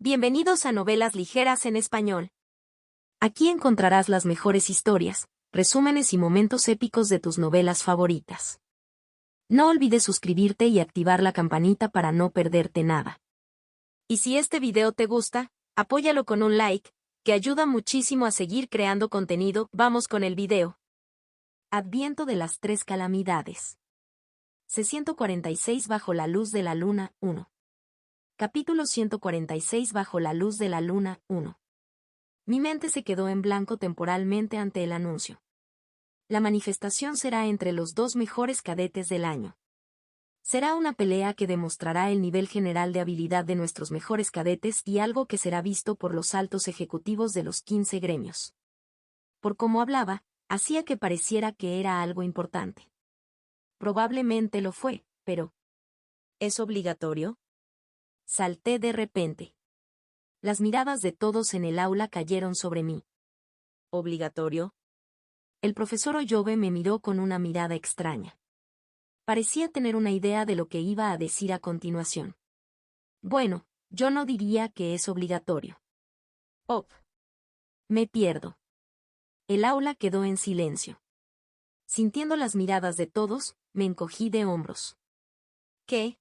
Bienvenidos a Novelas Ligeras en Español. Aquí encontrarás las mejores historias, resúmenes y momentos épicos de tus novelas favoritas. No olvides suscribirte y activar la campanita para no perderte nada. Y si este video te gusta, apóyalo con un like, que ayuda muchísimo a seguir creando contenido. Vamos con el video. Adviento de las tres calamidades. C-146 Bajo la luz de la luna, 1. Capítulo 146 Bajo la luz de la luna, 1. Mi mente se quedó en blanco temporalmente ante el anuncio. La manifestación será entre los dos mejores cadetes del año. Será una pelea que demostrará el nivel general de habilidad de nuestros mejores cadetes y algo que será visto por los altos ejecutivos de los 15 gremios. Por cómo hablaba, hacía que pareciera que era algo importante. Probablemente lo fue, pero ¿es obligatorio? Salté de repente. Las miradas de todos en el aula cayeron sobre mí. ¿Obligatorio? El profesor Oyobe me miró con una mirada extraña. Parecía tener una idea de lo que iba a decir a continuación. Bueno, yo no diría que es obligatorio. Me pierdo. El aula quedó en silencio. Sintiendo las miradas de todos, me encogí de hombros. ¿Qué?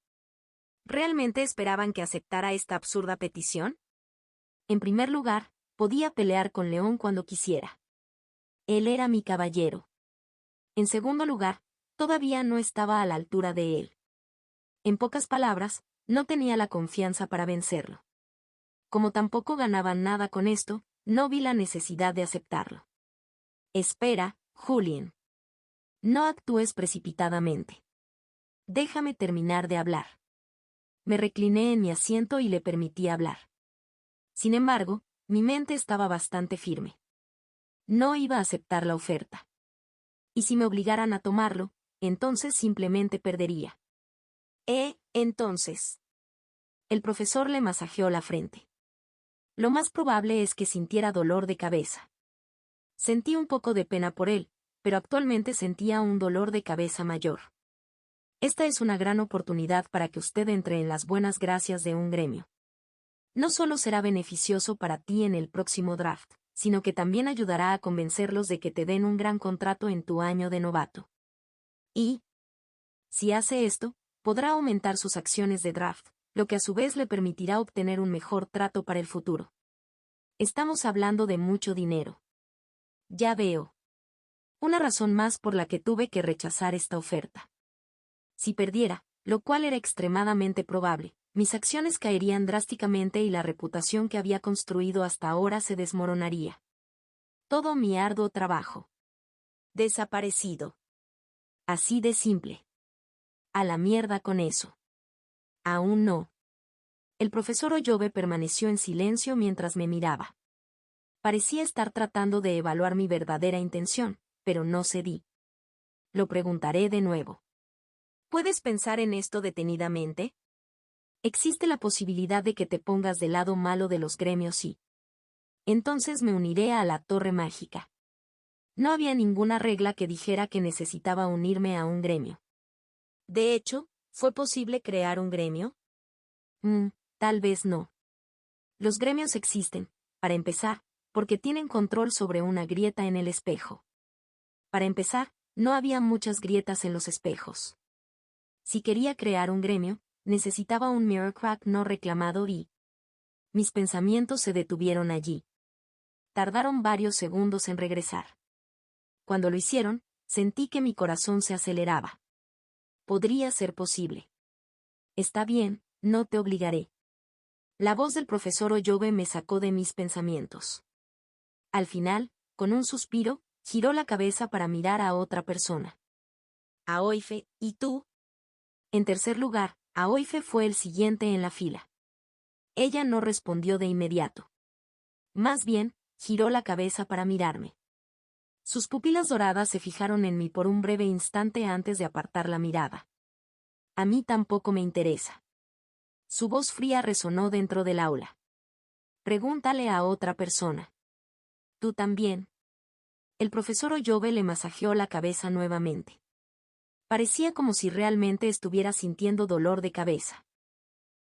¿Realmente esperaban que aceptara esta absurda petición? En primer lugar, podía pelear con León cuando quisiera. Él era mi caballero. En segundo lugar, todavía no estaba a la altura de él. En pocas palabras, no tenía la confianza para vencerlo. Como tampoco ganaba nada con esto, no vi la necesidad de aceptarlo. Espera, Julien. No actúes precipitadamente. Déjame terminar de hablar. Me recliné en mi asiento y le permití hablar. Sin embargo, mi mente estaba bastante firme. No iba a aceptar la oferta. Y si me obligaran a tomarlo, entonces simplemente perdería. Entonces. El profesor le masajeó la frente. Lo más probable es que sintiera dolor de cabeza. Sentí un poco de pena por él, pero actualmente sentía un dolor de cabeza mayor. Esta es una gran oportunidad para que usted entre en las buenas gracias de un gremio. No solo será beneficioso para ti en el próximo draft, sino que también ayudará a convencerlos de que te den un gran contrato en tu año de novato. Y, si hace esto, podrá aumentar sus acciones de draft, lo que a su vez le permitirá obtener un mejor trato para el futuro. Estamos hablando de mucho dinero. Ya veo. Una razón más por la que tuve que rechazar esta oferta. Si perdiera, lo cual era extremadamente probable, mis acciones caerían drásticamente y la reputación que había construido hasta ahora se desmoronaría. Todo mi arduo trabajo. Desaparecido. Así de simple. A la mierda con eso. Aún no. El profesor Oyobe permaneció en silencio mientras me miraba. Parecía estar tratando de evaluar mi verdadera intención, pero no cedí. Lo preguntaré de nuevo. ¿Puedes pensar en esto detenidamente? Existe la posibilidad de que te pongas del lado malo de los gremios y entonces me uniré a la Torre Mágica. No había ninguna regla que dijera que necesitaba unirme a un gremio. De hecho, ¿fue posible crear un gremio? Tal vez no. Los gremios existen, para empezar, porque tienen control sobre una grieta en el espejo. Para empezar, no había muchas grietas en los espejos. Si quería crear un gremio, necesitaba un mirror crack no reclamado y mis pensamientos se detuvieron allí. Tardaron varios segundos en regresar. Cuando lo hicieron, sentí que mi corazón se aceleraba. Podría ser posible. Está bien, no te obligaré. La voz del profesor Oyobe me sacó de mis pensamientos. Al final, con un suspiro, giró la cabeza para mirar a otra persona. Aoife, ¿y tú? En tercer lugar, Aoife fue el siguiente en la fila. Ella no respondió de inmediato. Más bien, giró la cabeza para mirarme. Sus pupilas doradas se fijaron en mí por un breve instante antes de apartar la mirada. A mí tampoco me interesa. Su voz fría resonó dentro del aula. Pregúntale a otra persona. ¿Tú también? El profesor Oyobe le masajeó la cabeza nuevamente. Parecía como si realmente estuviera sintiendo dolor de cabeza.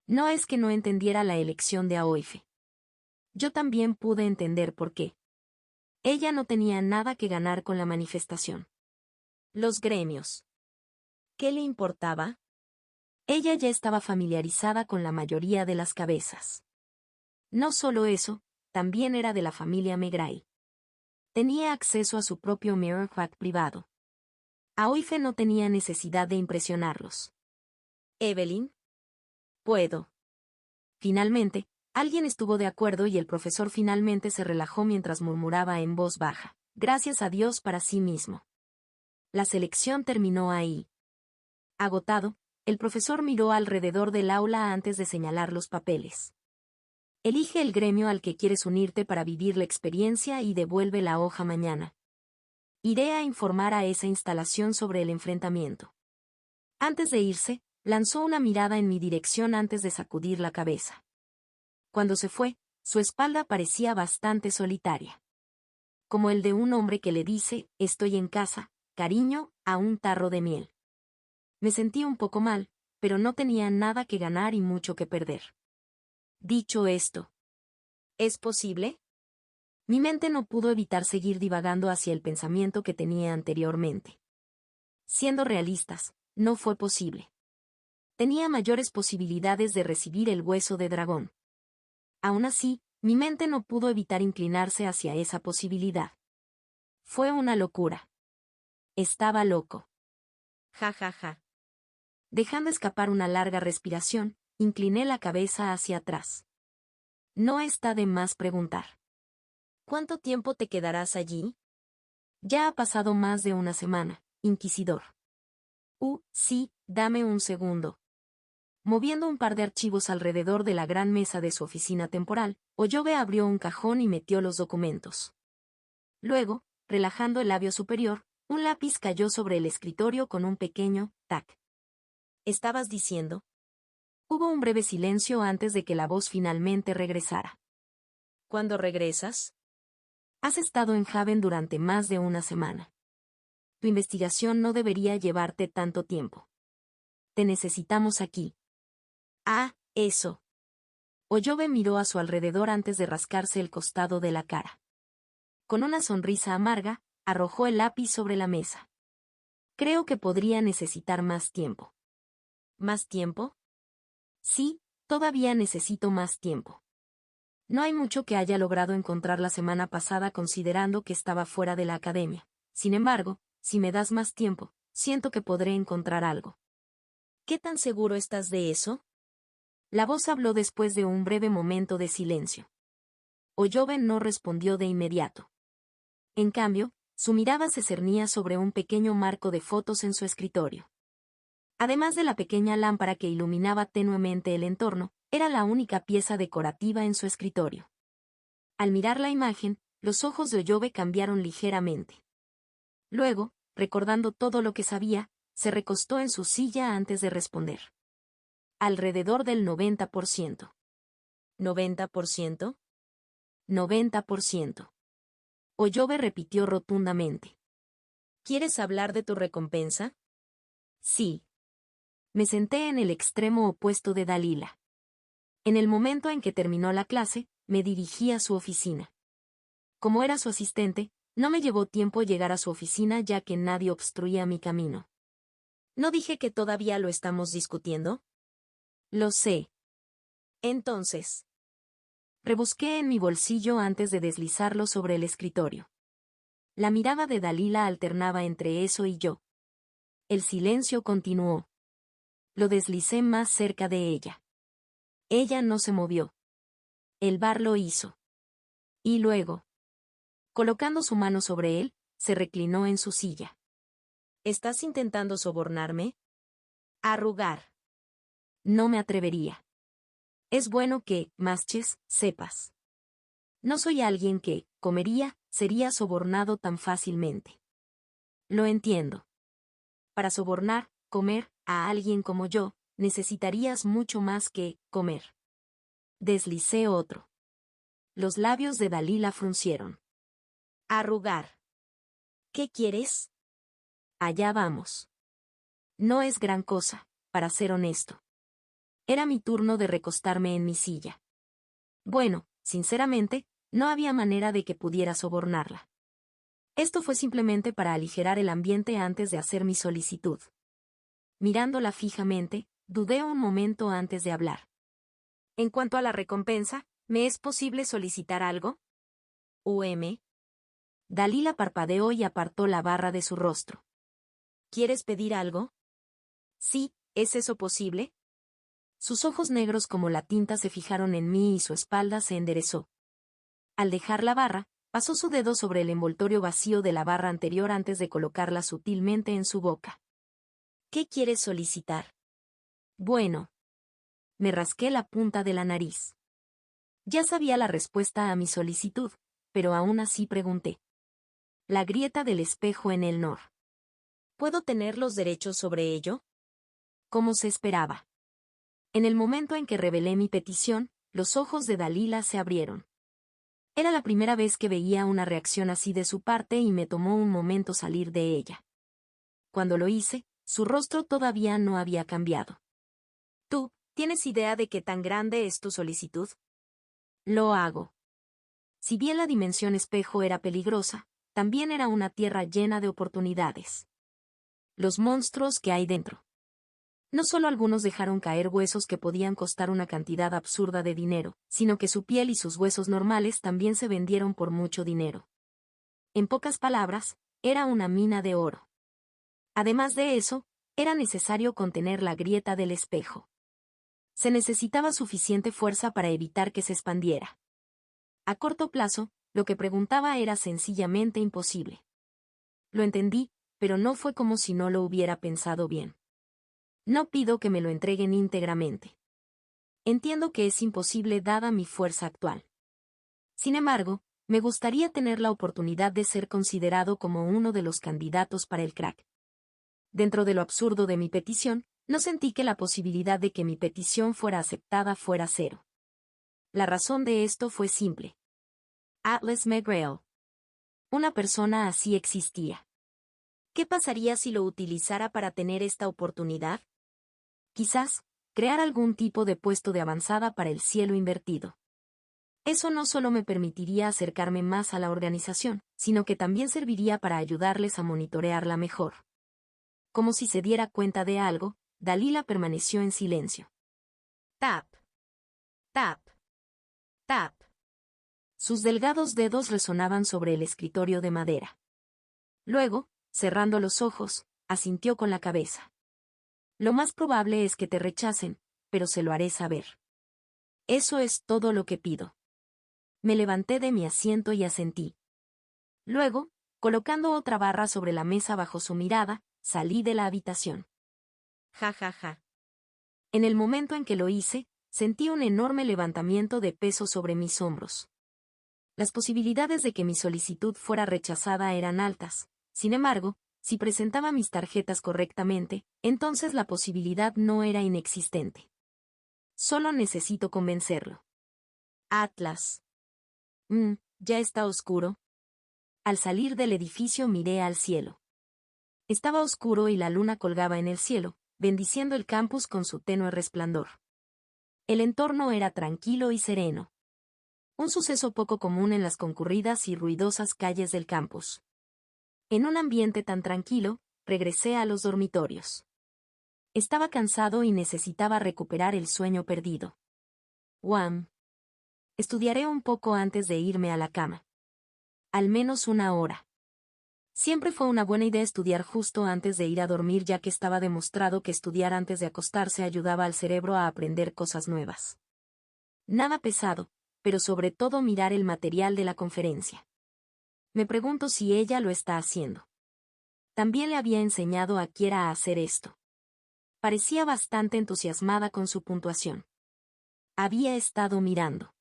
No es que no entendiera la elección de Aoife. Yo también pude entender por qué. Ella no tenía nada que ganar con la manifestación. Los gremios. ¿Qué le importaba? Ella ya estaba familiarizada con la mayoría de las cabezas. No solo eso, también era de la familia Megray. Tenía acceso a su propio mirror hack privado. Aoife no tenía necesidad de impresionarlos. Evelyn. Puedo. Finalmente, alguien estuvo de acuerdo y el profesor finalmente se relajó mientras murmuraba en voz baja, gracias a Dios para sí mismo. La selección terminó ahí. Agotado, el profesor miró alrededor del aula antes de señalar los papeles. Elige el gremio al que quieres unirte para vivir la experiencia y devuelve la hoja mañana. Iré a informar a esa instalación sobre el enfrentamiento. Antes de irse, lanzó una mirada en mi dirección antes de sacudir la cabeza. Cuando se fue, su espalda parecía bastante solitaria. Como el de un hombre que le dice, estoy en casa, cariño, a un tarro de miel. Me sentí un poco mal, pero no tenía nada que ganar y mucho que perder. Dicho esto, ¿es posible? Mi mente no pudo evitar seguir divagando hacia el pensamiento que tenía anteriormente. Siendo realistas, no fue posible. Tenía mayores posibilidades de recibir el hueso de dragón. Aún así, mi mente no pudo evitar inclinarse hacia esa posibilidad. Fue una locura. Estaba loco. Ja ja ja. Dejando escapar una larga respiración, incliné la cabeza hacia atrás. No está de más preguntar. ¿Cuánto tiempo te quedarás allí? Ya ha pasado más de una semana, inquisidor. Sí, dame un segundo. Moviendo un par de archivos alrededor de la gran mesa de su oficina temporal, Oyobe abrió un cajón y metió los documentos. Luego, relajando el labio superior, un lápiz cayó sobre el escritorio con un pequeño tac. ¿Estabas diciendo? Hubo un breve silencio antes de que la voz finalmente regresara. ¿Cuándo regresas? Has estado en Haven durante más de una semana. Tu investigación no debería llevarte tanto tiempo. Te necesitamos aquí. Ah, eso. Oyobe miró a su alrededor antes de rascarse el costado de la cara. Con una sonrisa amarga, arrojó el lápiz sobre la mesa. Creo que podría necesitar más tiempo. ¿Más tiempo? Sí, todavía necesito más tiempo. No hay mucho que haya logrado encontrar la semana pasada considerando que estaba fuera de la academia. Sin embargo, si me das más tiempo, siento que podré encontrar algo. ¿Qué tan seguro estás de eso? La voz habló después de un breve momento de silencio. Oyobe no respondió de inmediato. En cambio, su mirada se cernía sobre un pequeño marco de fotos en su escritorio. Además de la pequeña lámpara que iluminaba tenuemente el entorno, era la única pieza decorativa en su escritorio. Al mirar la imagen, los ojos de Oyobe cambiaron ligeramente. Luego, recordando todo lo que sabía, se recostó en su silla antes de responder. Alrededor del 90%. ¿90%? 90%. Oyobe repitió rotundamente. ¿Quieres hablar de tu recompensa? Sí. Me senté en el extremo opuesto de Dalila. En el momento en que terminó la clase, me dirigí a su oficina. Como era su asistente, no me llevó tiempo llegar a su oficina ya que nadie obstruía mi camino. ¿No dije que todavía lo estamos discutiendo? Lo sé. Entonces. Rebusqué en mi bolsillo antes de deslizarlo sobre el escritorio. La mirada de Dalila alternaba entre eso y yo. El silencio continuó. Lo deslicé más cerca de ella. Ella no se movió. El bar lo hizo. Y luego, colocando su mano sobre él, se reclinó en su silla. ¿Estás intentando sobornarme? Arrugar. No me atrevería. Es bueno que, Masches, sepas. No soy alguien que, sería sobornado tan fácilmente. Lo entiendo. Para sobornar, comer, a alguien como yo, necesitarías mucho más que, comer. Deslicé otro. Los labios de Dalila fruncieron. Arrugar. ¿Qué quieres? Allá vamos. No es gran cosa, para ser honesto. Era mi turno de recostarme en mi silla. Bueno, sinceramente, no había manera de que pudiera sobornarla. Esto fue simplemente para aligerar el ambiente antes de hacer mi solicitud. Mirándola fijamente, dudé un momento antes de hablar. En cuanto a la recompensa, ¿me es posible solicitar algo? Dalila parpadeó y apartó la barra de su rostro. ¿Quieres pedir algo? Sí, ¿es eso posible? Sus ojos negros como la tinta se fijaron en mí y su espalda se enderezó. Al dejar la barra, pasó su dedo sobre el envoltorio vacío de la barra anterior antes de colocarla sutilmente en su boca. ¿Qué quieres solicitar? Bueno. Me rasqué la punta de la nariz. Ya sabía la respuesta a mi solicitud, pero aún así pregunté. La grieta del espejo en el Nor. ¿Puedo tener los derechos sobre ello? Como se esperaba. En el momento en que revelé mi petición, los ojos de Dalila se abrieron. Era la primera vez que veía una reacción así de su parte y me tomó un momento salir de ella. Cuando lo hice, su rostro todavía no había cambiado. ¿Tú, tienes idea de qué tan grande es tu solicitud? Lo hago. Si bien la dimensión espejo era peligrosa, también era una tierra llena de oportunidades. Los monstruos que hay dentro. No solo algunos dejaron caer huesos que podían costar una cantidad absurda de dinero, sino que su piel y sus huesos normales también se vendieron por mucho dinero. En pocas palabras, era una mina de oro. Además de eso, era necesario contener la grieta del espejo. Se necesitaba suficiente fuerza para evitar que se expandiera. A corto plazo, lo que preguntaba era sencillamente imposible. Lo entendí, pero no fue como si no lo hubiera pensado bien. No pido que me lo entreguen íntegramente. Entiendo que es imposible dada mi fuerza actual. Sin embargo, me gustaría tener la oportunidad de ser considerado como uno de los candidatos para el crack. Dentro de lo absurdo de mi petición, no sentí que la posibilidad de que mi petición fuera aceptada fuera cero. La razón de esto fue simple. Atlas McGrail. Una persona así existía. ¿Qué pasaría si lo utilizara para tener esta oportunidad? Quizás, crear algún tipo de puesto de avanzada para el cielo invertido. Eso no solo me permitiría acercarme más a la organización, sino que también serviría para ayudarles a monitorearla mejor. Como si se diera cuenta de algo, Dalila permaneció en silencio. Tap. Tap. Tap. Sus delgados dedos resonaban sobre el escritorio de madera. Luego, cerrando los ojos, asintió con la cabeza. Lo más probable es que te rechacen, pero se lo haré saber. Eso es todo lo que pido. Me levanté de mi asiento y asentí. Luego, colocando otra barra sobre la mesa bajo su mirada, salí de la habitación. Ja, ja, ja. En el momento en que lo hice, sentí un enorme levantamiento de peso sobre mis hombros. Las posibilidades de que mi solicitud fuera rechazada eran altas. Sin embargo, si presentaba mis tarjetas correctamente, entonces la posibilidad no era inexistente. Solo necesito convencerlo. Atlas. ¿Ya está oscuro? Al salir del edificio miré al cielo. Estaba oscuro y la luna colgaba en el cielo, bendiciendo el campus con su tenue resplandor. El entorno era tranquilo y sereno. Un suceso poco común en las concurridas y ruidosas calles del campus. En un ambiente tan tranquilo, regresé a los dormitorios. Estaba cansado y necesitaba recuperar el sueño perdido. Estudiaré un poco antes de irme a la cama. Al menos una hora. Siempre fue una buena idea estudiar justo antes de ir a dormir, ya que estaba demostrado que estudiar antes de acostarse ayudaba al cerebro a aprender cosas nuevas. Nada pesado, pero sobre todo mirar el material de la conferencia. Me pregunto si ella lo está haciendo. También le había enseñado a Kiera a hacer esto. Parecía bastante entusiasmada con su puntuación. Había estado mirando.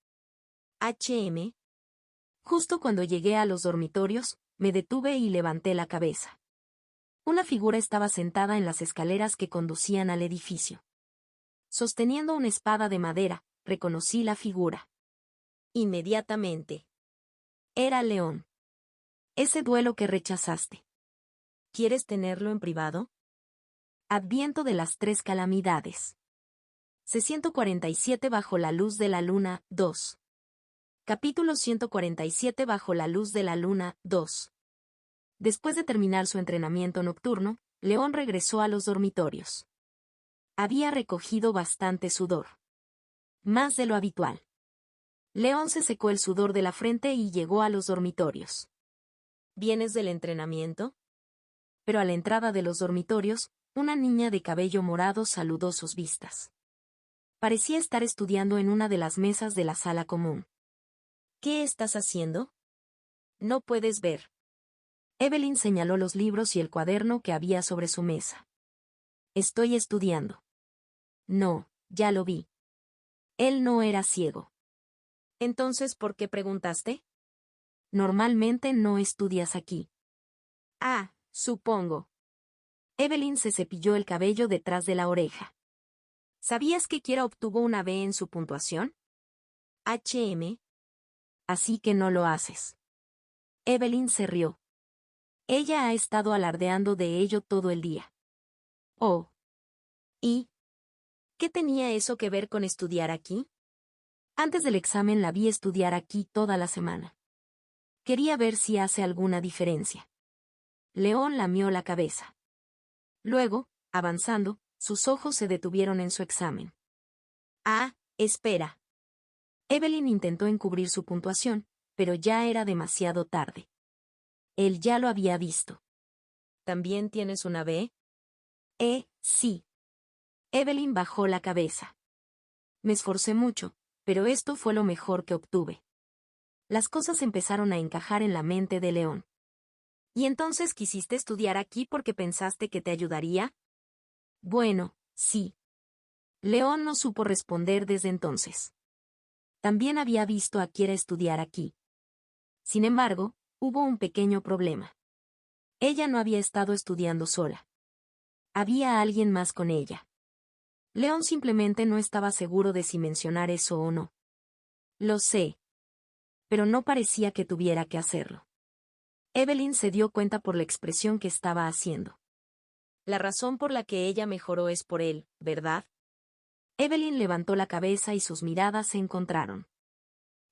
Justo cuando llegué a los dormitorios, me detuve y levanté la cabeza. Una figura estaba sentada en las escaleras que conducían al edificio. Sosteniendo una espada de madera, reconocí la figura. Inmediatamente. Era León. Ese duelo que rechazaste. ¿Quieres tenerlo en privado? Adviento de las 3 calamidades. C-147 Bajo la luz de la luna, 2. Capítulo 147 Bajo la luz de la luna, 2. Después de terminar su entrenamiento nocturno, León regresó a los dormitorios. Había recogido bastante sudor. Más de lo habitual. León se secó el sudor de la frente y llegó a los dormitorios. ¿Vienes del entrenamiento? Pero a la entrada de los dormitorios, una niña de cabello morado saludó sus vistas. Parecía estar estudiando en una de las mesas de la sala común. ¿Qué estás haciendo? No puedes ver. Evelyn señaló los libros y el cuaderno que había sobre su mesa. Estoy estudiando. No, ya lo vi. Él no era ciego. Entonces, ¿por qué preguntaste? Normalmente no estudias aquí. Ah, supongo. Evelyn se cepilló el cabello detrás de la oreja. ¿Sabías que Kiera obtuvo una B en su puntuación? HM. Así que no lo haces. Evelyn se rió. Ella ha estado alardeando de ello todo el día. Oh. ¿Y qué tenía eso que ver con estudiar aquí? Antes del examen la vi estudiar aquí toda la semana. Quería ver si hace alguna diferencia. León lamió la cabeza. Luego, avanzando, sus ojos se detuvieron en su examen. Ah, espera. Evelyn intentó encubrir su puntuación, pero ya era demasiado tarde. Él ya lo había visto. ¿También tienes una B? Sí. Evelyn bajó la cabeza. Me esforcé mucho, pero esto fue lo mejor que obtuve. Las cosas empezaron a encajar en la mente de León. ¿Y entonces quisiste estudiar aquí porque pensaste que te ayudaría? Bueno, sí. León no supo responder desde entonces. También había visto a Kiera estudiar aquí. Sin embargo, hubo un pequeño problema. Ella no había estado estudiando sola. Había alguien más con ella. León simplemente no estaba seguro de si mencionar eso o no. Lo sé. Pero no parecía que tuviera que hacerlo. Evelyn se dio cuenta por la expresión que estaba haciendo. La razón por la que ella mejoró es por él, ¿verdad? Evelyn levantó la cabeza y sus miradas se encontraron.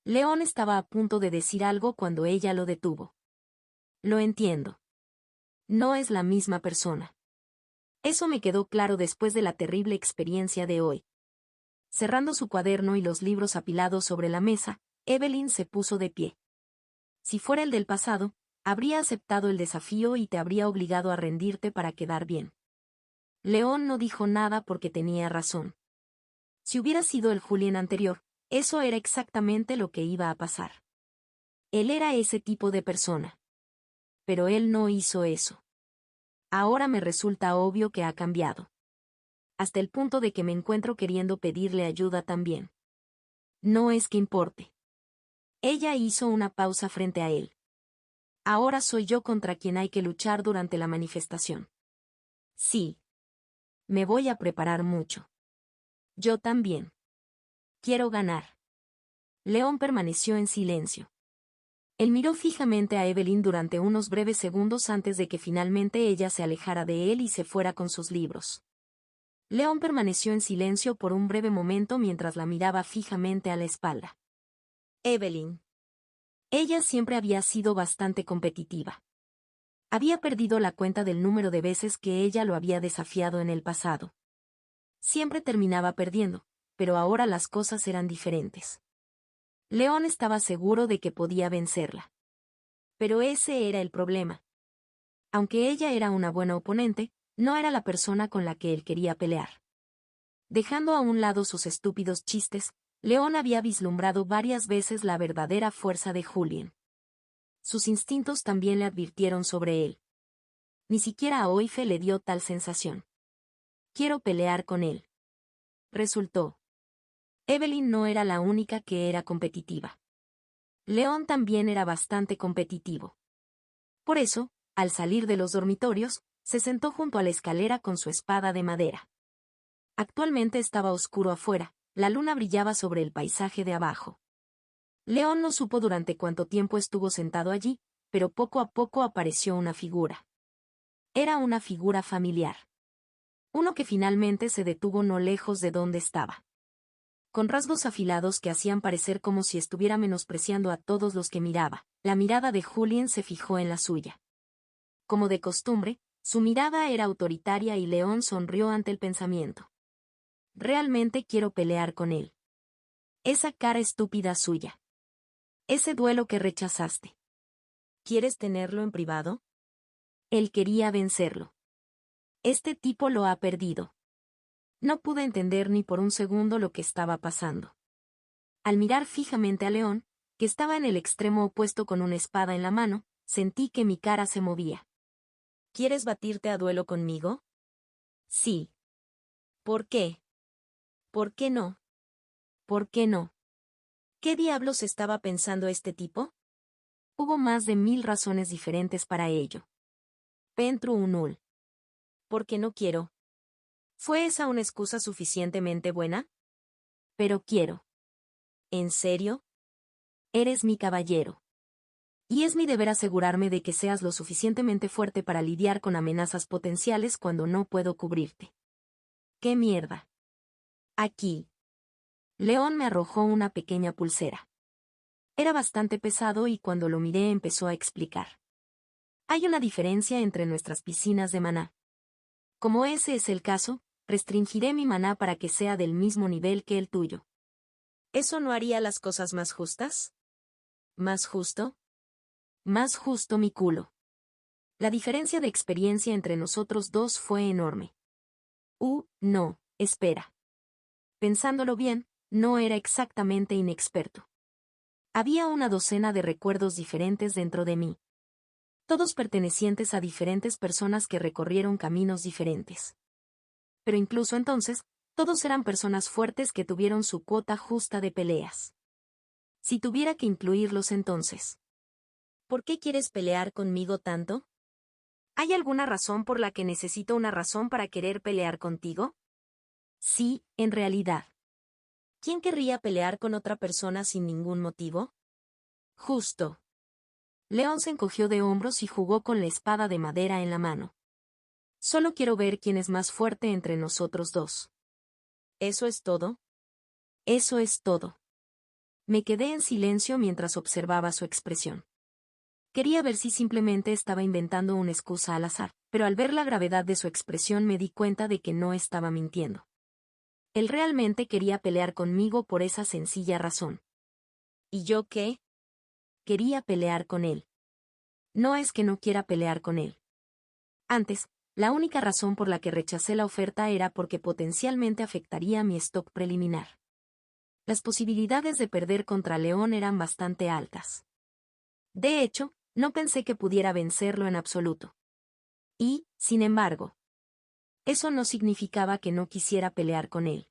León estaba a punto de decir algo cuando ella lo detuvo. Lo entiendo. No es la misma persona. Eso me quedó claro después de la terrible experiencia de hoy. Cerrando su cuaderno y los libros apilados sobre la mesa, Evelyn se puso de pie. Si fuera el del pasado, habría aceptado el desafío y te habría obligado a rendirte para quedar bien. León no dijo nada porque tenía razón. Si hubiera sido el Julien anterior, eso era exactamente lo que iba a pasar. Él era ese tipo de persona. Pero él no hizo eso. Ahora me resulta obvio que ha cambiado. Hasta el punto de que me encuentro queriendo pedirle ayuda también. No es que importe. Ella hizo una pausa frente a él. Ahora soy yo contra quien hay que luchar durante la manifestación. Sí. Me voy a preparar mucho. Yo también. Quiero ganar. León permaneció en silencio. Él miró fijamente a Evelyn durante unos breves segundos antes de que finalmente ella se alejara de él y se fuera con sus libros. León permaneció en silencio por un breve momento mientras la miraba fijamente a la espalda. Evelyn. Ella siempre había sido bastante competitiva. Había perdido la cuenta del número de veces que ella lo había desafiado en el pasado. Siempre terminaba perdiendo, pero ahora las cosas eran diferentes. León estaba seguro de que podía vencerla. Pero ese era el problema. Aunque ella era una buena oponente, no era la persona con la que él quería pelear. Dejando a un lado sus estúpidos chistes, León había vislumbrado varias veces la verdadera fuerza de Julien. Sus instintos también le advirtieron sobre él. Ni siquiera a Oife le dio tal sensación. Quiero pelear con él. Resultó. Evelyn no era la única que era competitiva. León también era bastante competitivo. Por eso, al salir de los dormitorios, se sentó junto a la escalera con su espada de madera. Actualmente estaba oscuro afuera, la luna brillaba sobre el paisaje de abajo. León no supo durante cuánto tiempo estuvo sentado allí, pero poco a poco apareció una figura. Era una figura familiar. Uno que finalmente se detuvo no lejos de donde estaba. con rasgos afilados que hacían parecer como si estuviera menospreciando a todos los que miraba. La mirada de Julien se fijó en la suya. Como de costumbre, su mirada era autoritaria y León sonrió ante el pensamiento. Realmente quiero pelear con él. Esa cara estúpida suya. Ese duelo que rechazaste. ¿Quieres tenerlo en privado? Él quería vencerlo. Este tipo lo ha perdido. No pude entender ni por un segundo lo que estaba pasando. Al mirar fijamente a León, que estaba en el extremo opuesto con una espada en la mano, sentí que mi cara se movía. ¿Quieres batirte a duelo conmigo? Sí. ¿Por qué? ¿Por qué no? ¿Por qué no? ¿Qué diablos estaba pensando este tipo? Hubo más de 1000 razones diferentes para ello. Pentru unul. Porque no quiero. ¿Fue esa una excusa suficientemente buena? Pero quiero. ¿En serio? Eres mi caballero. Y es mi deber asegurarme de que seas lo suficientemente fuerte para lidiar con amenazas potenciales cuando no puedo cubrirte. ¡Qué mierda! Aquí. León me arrojó una pequeña pulsera. Era bastante pesado y cuando lo miré empezó a explicar. Hay una diferencia entre nuestras piscinas de maná. Como ese es el caso, restringiré mi maná para que sea del mismo nivel que el tuyo. ¿Eso no haría las cosas más justas? ¿Más justo? Más justo mi culo. La diferencia de experiencia entre nosotros dos fue enorme. No, espera. Pensándolo bien, no era exactamente inexperto. Había una docena de recuerdos diferentes dentro de mí. Todos pertenecientes a diferentes personas que recorrieron caminos diferentes. Pero incluso entonces, todos eran personas fuertes que tuvieron su cuota justa de peleas. Si tuviera que incluirlos entonces. ¿Por qué quieres pelear conmigo tanto? ¿Hay alguna razón por la que necesito una razón para querer pelear contigo? Sí, en realidad. ¿Quién querría pelear con otra persona sin ningún motivo? Justo. León se encogió de hombros y jugó con la espada de madera en la mano. Solo quiero ver quién es más fuerte entre nosotros dos. ¿Eso es todo? Eso es todo. Me quedé en silencio mientras observaba su expresión. Quería ver si simplemente estaba inventando una excusa al azar, pero al ver la gravedad de su expresión me di cuenta de que no estaba mintiendo. Él realmente quería pelear conmigo por esa sencilla razón. ¿Y yo qué? Quería pelear con él. No es que no quiera pelear con él. Antes, la única razón por la que rechacé la oferta era porque potencialmente afectaría mi stock preliminar. Las posibilidades de perder contra León eran bastante altas. De hecho, no pensé que pudiera vencerlo en absoluto. Y, sin embargo, eso no significaba que no quisiera pelear con él.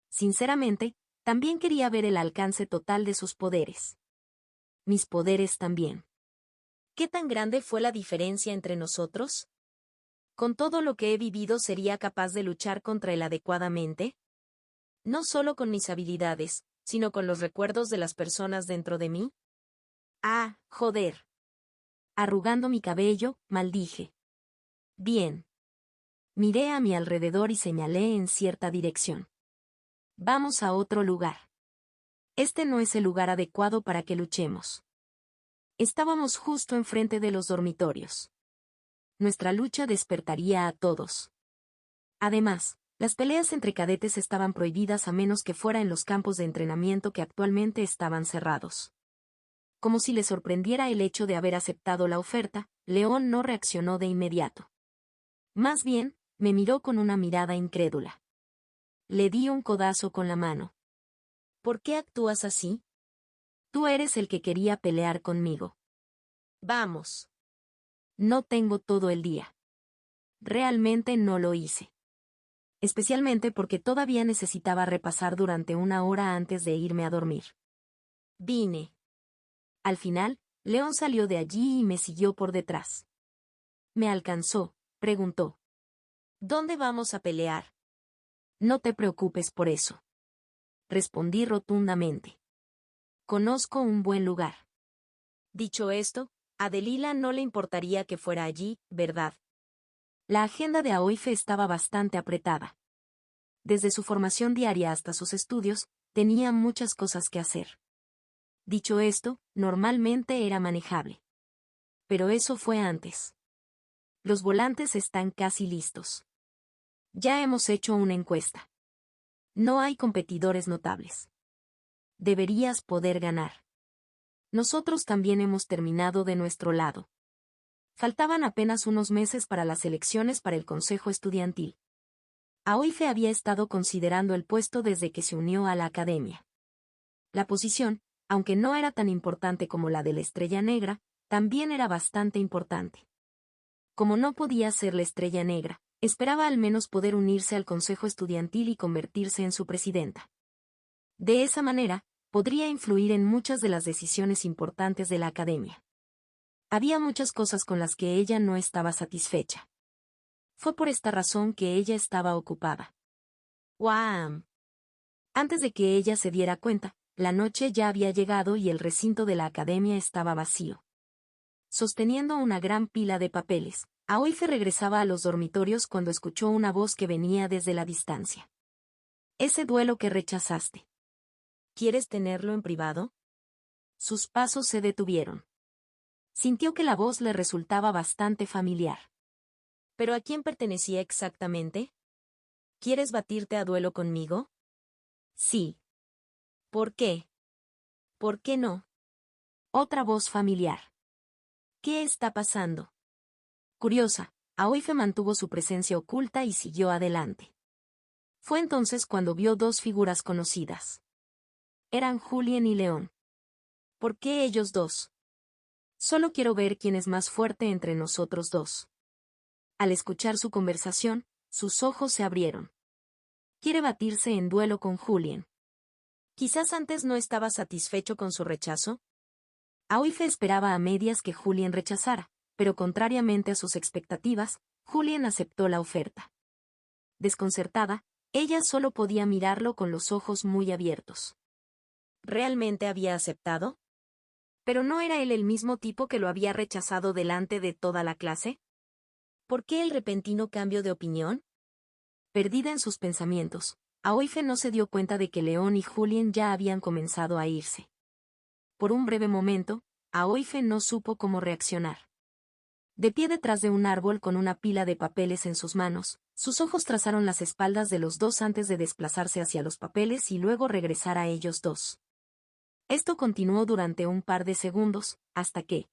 Sinceramente, también quería ver el alcance total de sus poderes. Mis poderes también. ¿Qué tan grande fue la diferencia entre nosotros? ¿Con todo lo que he vivido sería capaz de luchar contra él adecuadamente? No solo con mis habilidades, sino con los recuerdos de las personas dentro de mí. Ah, joder. Arrugando mi cabello, maldije. Bien. Miré a mi alrededor y señalé en cierta dirección. Vamos a otro lugar. Este no es el lugar adecuado para que luchemos. Estábamos justo enfrente de los dormitorios. Nuestra lucha despertaría a todos. Además, las peleas entre cadetes estaban prohibidas a menos que fuera en los campos de entrenamiento que actualmente estaban cerrados. Como si le sorprendiera el hecho de haber aceptado la oferta, León no reaccionó de inmediato. Más bien, me miró con una mirada incrédula. Le di un codazo con la mano. ¿Por qué actúas así? Tú eres el que quería pelear conmigo. Vamos. No tengo todo el día. Realmente no lo hice. Especialmente porque todavía necesitaba repasar durante una hora antes de irme a dormir. Vine. Al final, León salió de allí y me siguió por detrás. ¿Me alcanzó?, preguntó. ¿Dónde vamos a pelear? No te preocupes por eso. Respondí rotundamente. Conozco un buen lugar. Dicho esto, a Delila no le importaría que fuera allí, ¿verdad? La agenda de Aoife estaba bastante apretada. Desde su formación diaria hasta sus estudios, tenía muchas cosas que hacer. Dicho esto, normalmente era manejable. Pero eso fue antes. Los volantes están casi listos. Ya hemos hecho una encuesta. No hay competidores notables. Deberías poder ganar. Nosotros también hemos terminado de nuestro lado. Faltaban apenas unos meses para las elecciones para el Consejo Estudiantil. Aoife había estado considerando el puesto desde que se unió a la academia. La posición, aunque no era tan importante como la de la Estrella Negra, también era bastante importante. Como no podía ser la Estrella Negra, esperaba al menos poder unirse al Consejo Estudiantil y convertirse en su presidenta. De esa manera, podría influir en muchas de las decisiones importantes de la academia. Había muchas cosas con las que ella no estaba satisfecha. Fue por esta razón que ella estaba ocupada. ¡Guam! Antes de que ella se diera cuenta, la noche ya había llegado y el recinto de la academia estaba vacío. Sosteniendo una gran pila de papeles, Aoife regresaba a los dormitorios cuando escuchó una voz que venía desde la distancia. Ese duelo que rechazaste. ¿Quieres tenerlo en privado? Sus pasos se detuvieron. Sintió que la voz le resultaba bastante familiar. ¿Pero a quién pertenecía exactamente? ¿Quieres batirte a duelo conmigo? Sí. ¿Por qué? ¿Por qué no? Otra voz familiar. ¿Qué está pasando? Curiosa, Aoife mantuvo su presencia oculta y siguió adelante. Fue entonces cuando vio dos figuras conocidas. Eran Julien y León. ¿Por qué ellos dos? Solo quiero ver quién es más fuerte entre nosotros dos. Al escuchar su conversación, sus ojos se abrieron. Quiere batirse en duelo con Julien. Quizás antes no estaba satisfecho con su rechazo. Aoife esperaba a medias que Julien rechazara, pero contrariamente a sus expectativas, Julien aceptó la oferta. Desconcertada, ella solo podía mirarlo con los ojos muy abiertos. ¿Realmente había aceptado? ¿Pero no era él el mismo tipo que lo había rechazado delante de toda la clase? ¿Por qué el repentino cambio de opinión? Perdida en sus pensamientos, Aoife no se dio cuenta de que León y Julien ya habían comenzado a irse. Por un breve momento, Aoife no supo cómo reaccionar. De pie detrás de un árbol con una pila de papeles en sus manos, sus ojos trazaron las espaldas de los dos antes de desplazarse hacia los papeles y luego regresar a ellos dos. Esto continuó durante un par de segundos, hasta que...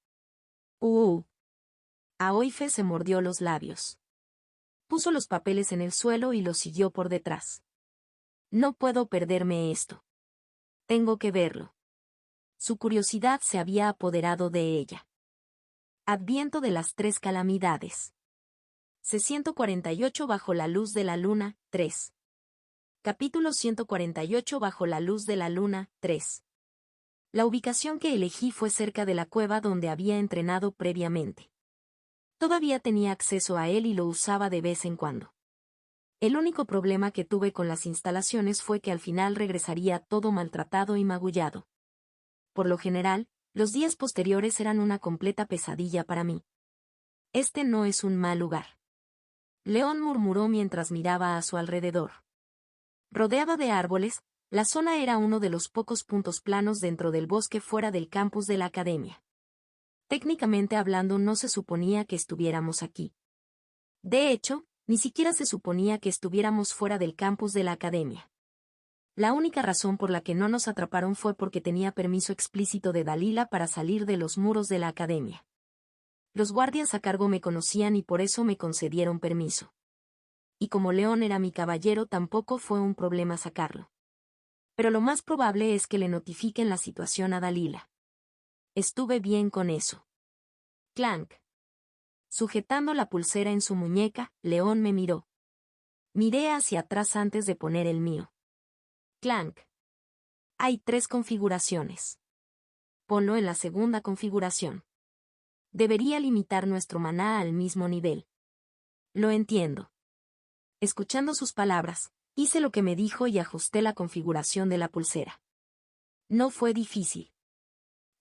Aoife se mordió los labios. Puso los papeles en el suelo y los siguió por detrás. No puedo perderme esto. Tengo que verlo. Su curiosidad se había apoderado de ella. Adviento de las tres calamidades. C-148 bajo la luz de la luna, 3. Capítulo 148 bajo la luz de la luna, 3. La ubicación que elegí fue cerca de la cueva donde había entrenado previamente. Todavía tenía acceso a él y lo usaba de vez en cuando. El único problema que tuve con las instalaciones fue que al final regresaría todo maltratado y magullado. Por lo general, los días posteriores eran una completa pesadilla para mí. Este no es un mal lugar. León murmuró mientras miraba a su alrededor. Rodeada de árboles, la zona era uno de los pocos puntos planos dentro del bosque fuera del campus de la academia. Técnicamente hablando no se suponía que estuviéramos aquí. De hecho, ni siquiera se suponía que estuviéramos fuera del campus de la academia. La única razón por la que no nos atraparon fue porque tenía permiso explícito de Dalila para salir de los muros de la academia. Los guardias a cargo me conocían y por eso me concedieron permiso. Y como León era mi caballero tampoco fue un problema sacarlo. Pero lo más probable es que le notifiquen la situación a Dalila. Estuve bien con eso. Clank. Sujetando la pulsera en su muñeca, León me miró. Miré hacia atrás antes de poner el mío. Clank. Hay 3 configuraciones. Ponlo en la segunda configuración. Debería limitar nuestro maná al mismo nivel. Lo entiendo. Escuchando sus palabras, hice lo que me dijo y ajusté la configuración de la pulsera. No fue difícil.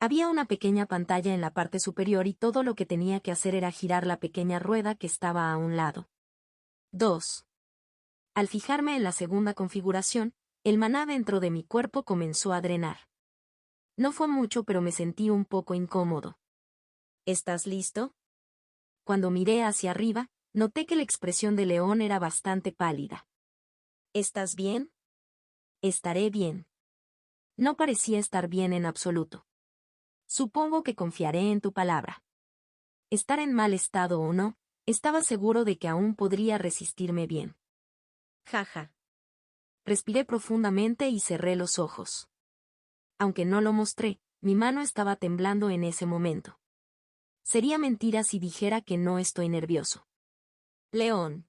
Había una pequeña pantalla en la parte superior y todo lo que tenía que hacer era girar la pequeña rueda que estaba a un lado. 2. Al fijarme en la segunda configuración, el maná dentro de mi cuerpo comenzó a drenar. No fue mucho, pero me sentí un poco incómodo. ¿Estás listo? Cuando miré hacia arriba, noté que la expresión de León era bastante pálida. ¿Estás bien? Estaré bien. No parecía estar bien en absoluto. Supongo que confiaré en tu palabra. Estar en mal estado o no, estaba seguro de que aún podría resistirme bien. Jaja. Respiré profundamente y cerré los ojos. Aunque no lo mostré, mi mano estaba temblando en ese momento. Sería mentira si dijera que no estoy nervioso. León.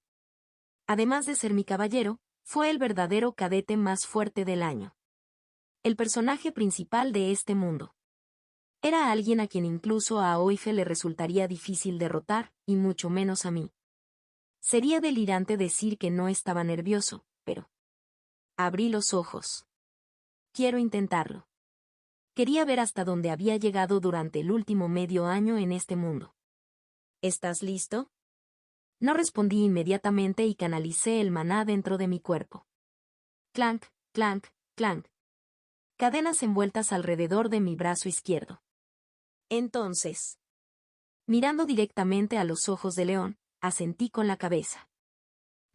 Además de ser mi caballero, fue el verdadero cadete más fuerte del año. El personaje principal de este mundo. Era alguien a quien incluso a Oife le resultaría difícil derrotar, y mucho menos a mí. Sería delirante decir que no estaba nervioso, pero... Abrí los ojos. Quiero intentarlo. Quería ver hasta dónde había llegado durante el último medio año en este mundo. ¿Estás listo? No respondí inmediatamente y canalicé el maná dentro de mi cuerpo. Clank, clank, clank. Cadenas envueltas alrededor de mi brazo izquierdo. Entonces, mirando directamente a los ojos de León, asentí con la cabeza.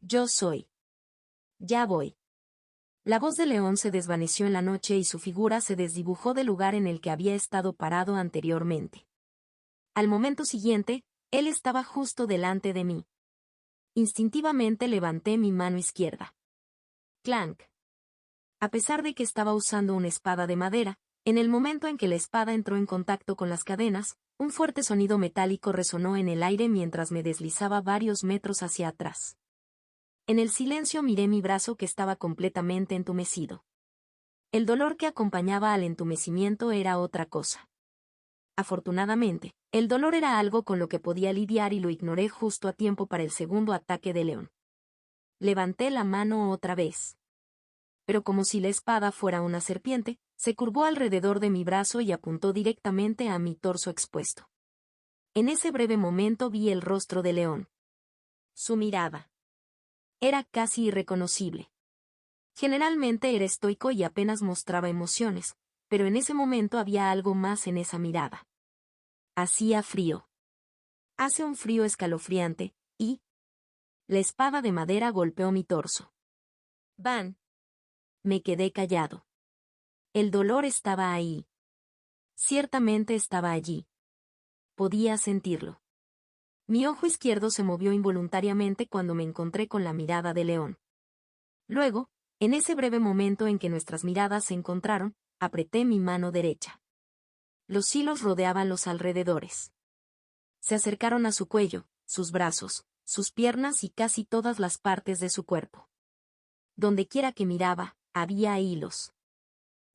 Yo soy. Ya voy. La voz de León se desvaneció en la noche y su figura se desdibujó del lugar en el que había estado parado anteriormente. Al momento siguiente, él estaba justo delante de mí. Instintivamente levanté mi mano izquierda. Clank. A pesar de que estaba usando una espada de madera, en el momento en que la espada entró en contacto con las cadenas, un fuerte sonido metálico resonó en el aire mientras me deslizaba varios metros hacia atrás. En el silencio miré mi brazo que estaba completamente entumecido. El dolor que acompañaba al entumecimiento era otra cosa. Afortunadamente, el dolor era algo con lo que podía lidiar y lo ignoré justo a tiempo para el segundo ataque de León. Levanté la mano otra vez. Pero como si la espada fuera una serpiente, se curvó alrededor de mi brazo y apuntó directamente a mi torso expuesto. En ese breve momento vi el rostro de León. Su mirada era casi irreconocible. Generalmente era estoico y apenas mostraba emociones, pero en ese momento había algo más en esa mirada. Hacía frío. Hace un frío escalofriante, y... La espada de madera golpeó mi torso. ¡Van! Me quedé callado. El dolor estaba ahí. Ciertamente estaba allí. Podía sentirlo. Mi ojo izquierdo se movió involuntariamente cuando me encontré con la mirada de León. Luego, en ese breve momento en que nuestras miradas se encontraron, apreté mi mano derecha. Los hilos rodeaban los alrededores. Se acercaron a su cuello, sus brazos, sus piernas y casi todas las partes de su cuerpo. Dondequiera que miraba, había hilos.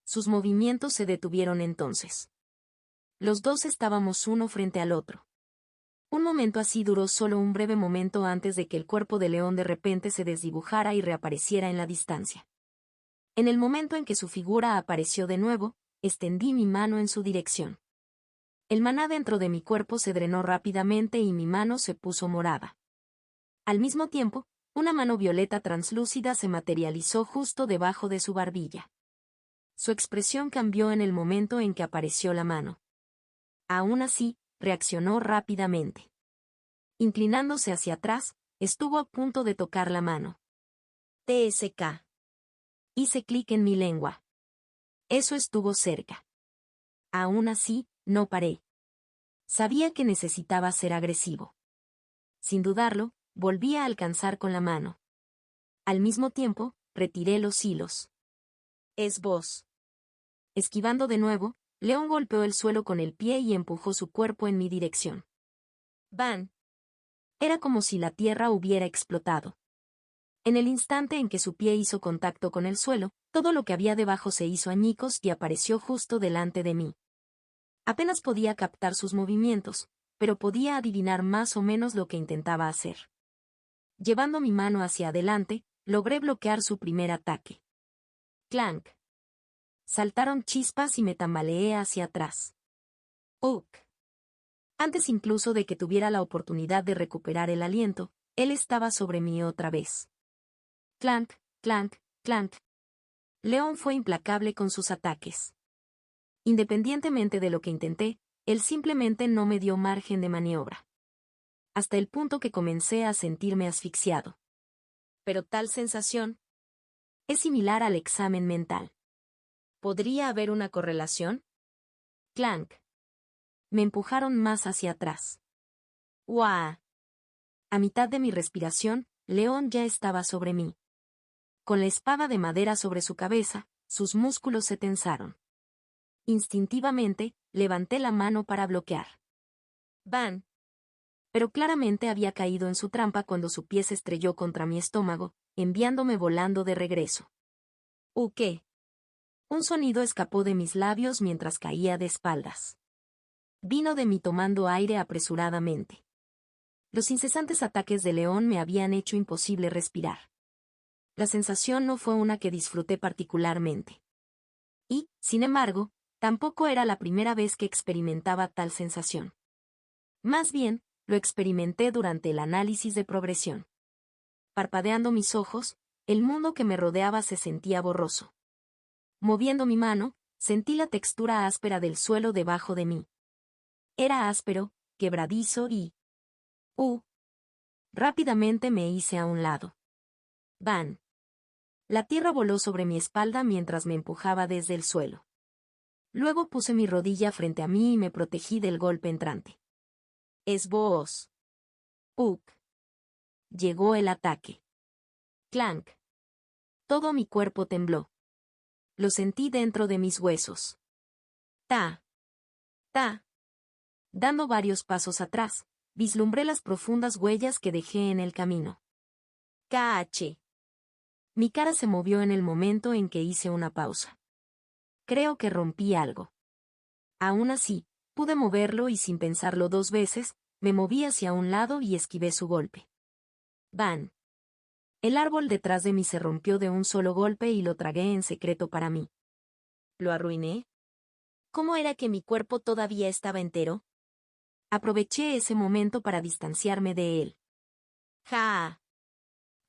Sus movimientos se detuvieron entonces. Los dos estábamos uno frente al otro. Un momento así duró solo un breve momento antes de que el cuerpo de León de repente se desdibujara y reapareciera en la distancia. En el momento en que su figura apareció de nuevo, extendí mi mano en su dirección. El maná dentro de mi cuerpo se drenó rápidamente y mi mano se puso morada. Al mismo tiempo, una mano violeta translúcida se materializó justo debajo de su barbilla. Su expresión cambió en el momento en que apareció la mano. Aún así, reaccionó rápidamente. Inclinándose hacia atrás, estuvo a punto de tocar la mano. TSK. Hice clic en mi lengua. Eso estuvo cerca. Aún así, no paré. Sabía que necesitaba ser agresivo. Sin dudarlo, volví a alcanzar con la mano. Al mismo tiempo, retiré los hilos. Es vos. Esquivando de nuevo, León golpeó el suelo con el pie y empujó su cuerpo en mi dirección. ¡Van! Era como si la tierra hubiera explotado. En el instante en que su pie hizo contacto con el suelo, todo lo que había debajo se hizo añicos y apareció justo delante de mí. Apenas podía captar sus movimientos, pero podía adivinar más o menos lo que intentaba hacer. Llevando mi mano hacia adelante, logré bloquear su primer ataque. ¡Clank! Saltaron chispas y me tambaleé hacia atrás. ¡Uk! Antes incluso de que tuviera la oportunidad de recuperar el aliento, él estaba sobre mí otra vez. Clank, clank, clank. León fue implacable con sus ataques. Independientemente de lo que intenté, él simplemente no me dio margen de maniobra. Hasta el punto que comencé a sentirme asfixiado. Pero tal sensación es similar al examen mental. ¿Podría haber una correlación? Clank. Me empujaron más hacia atrás. ¡Guau! A mitad de mi respiración, León ya estaba sobre mí. Con la espada de madera sobre su cabeza, sus músculos se tensaron. Instintivamente, levanté la mano para bloquear. ¡Ban! Pero claramente había caído en su trampa cuando su pie se estrelló contra mi estómago, enviándome volando de regreso. ¿Qué? Un sonido escapó de mis labios mientras caía de espaldas. Vino de mí tomando aire apresuradamente. Los incesantes ataques de León me habían hecho imposible respirar. La sensación no fue una que disfruté particularmente. Y, sin embargo, tampoco era la primera vez que experimentaba tal sensación. Más bien, lo experimenté durante el análisis de progresión. Parpadeando mis ojos, el mundo que me rodeaba se sentía borroso. Moviendo mi mano, sentí la textura áspera del suelo debajo de mí. Era áspero, quebradizo y... Rápidamente me hice a un lado. ¡Ban! La tierra voló sobre mi espalda mientras me empujaba desde el suelo. Luego puse mi rodilla frente a mí y me protegí del golpe entrante. ¡Es vos! Llegó el ataque. Clank. Todo mi cuerpo tembló. Lo sentí dentro de mis huesos. Ta. Dando varios pasos atrás, vislumbré las profundas huellas que dejé en el camino. KH. Mi cara se movió en el momento en que hice una pausa. Creo que rompí algo. Aún así, pude moverlo y sin pensarlo dos veces, me moví hacia un lado y esquivé su golpe. ¡Ban! El árbol detrás de mí se rompió de un solo golpe y lo tragué en secreto para mí. ¿Lo arruiné? ¿Cómo era que mi cuerpo todavía estaba entero? Aproveché ese momento para distanciarme de él. ¡Ja!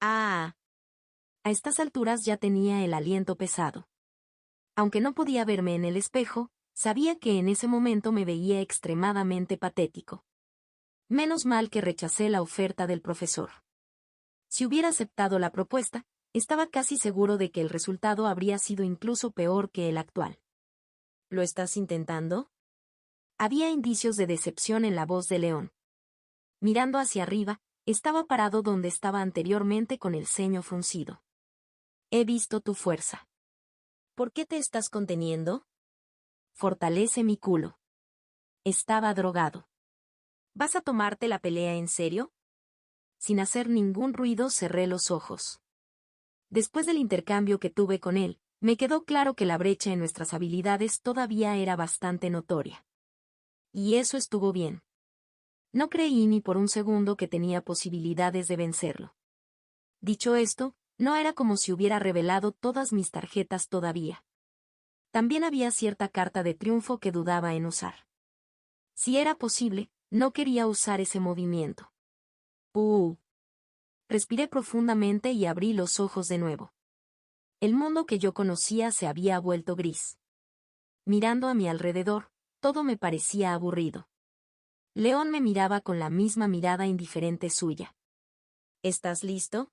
¡Ah! A estas alturas ya tenía el aliento pesado. Aunque no podía verme en el espejo, sabía que en ese momento me veía extremadamente patético. Menos mal que rechacé la oferta del profesor. Si hubiera aceptado la propuesta, estaba casi seguro de que el resultado habría sido incluso peor que el actual. ¿Lo estás intentando? Había indicios de decepción en la voz de León. Mirando hacia arriba, estaba parado donde estaba anteriormente con el ceño fruncido. He visto tu fuerza. ¿Por qué te estás conteniendo? Fortalece mi culo. Estaba drogado. ¿Vas a tomarte la pelea en serio? Sin hacer ningún ruido cerré los ojos. Después del intercambio que tuve con él, me quedó claro que la brecha en nuestras habilidades todavía era bastante notoria. Y eso estuvo bien. No creí ni por un segundo que tenía posibilidades de vencerlo. Dicho esto, no era como si hubiera revelado todas mis tarjetas todavía. También había cierta carta de triunfo que dudaba en usar. Si era posible, no quería usar ese movimiento. Respiré profundamente y abrí los ojos de nuevo. El mundo que yo conocía se había vuelto gris. Mirando a mi alrededor, todo me parecía aburrido. León me miraba con la misma mirada indiferente suya. ¿Estás listo?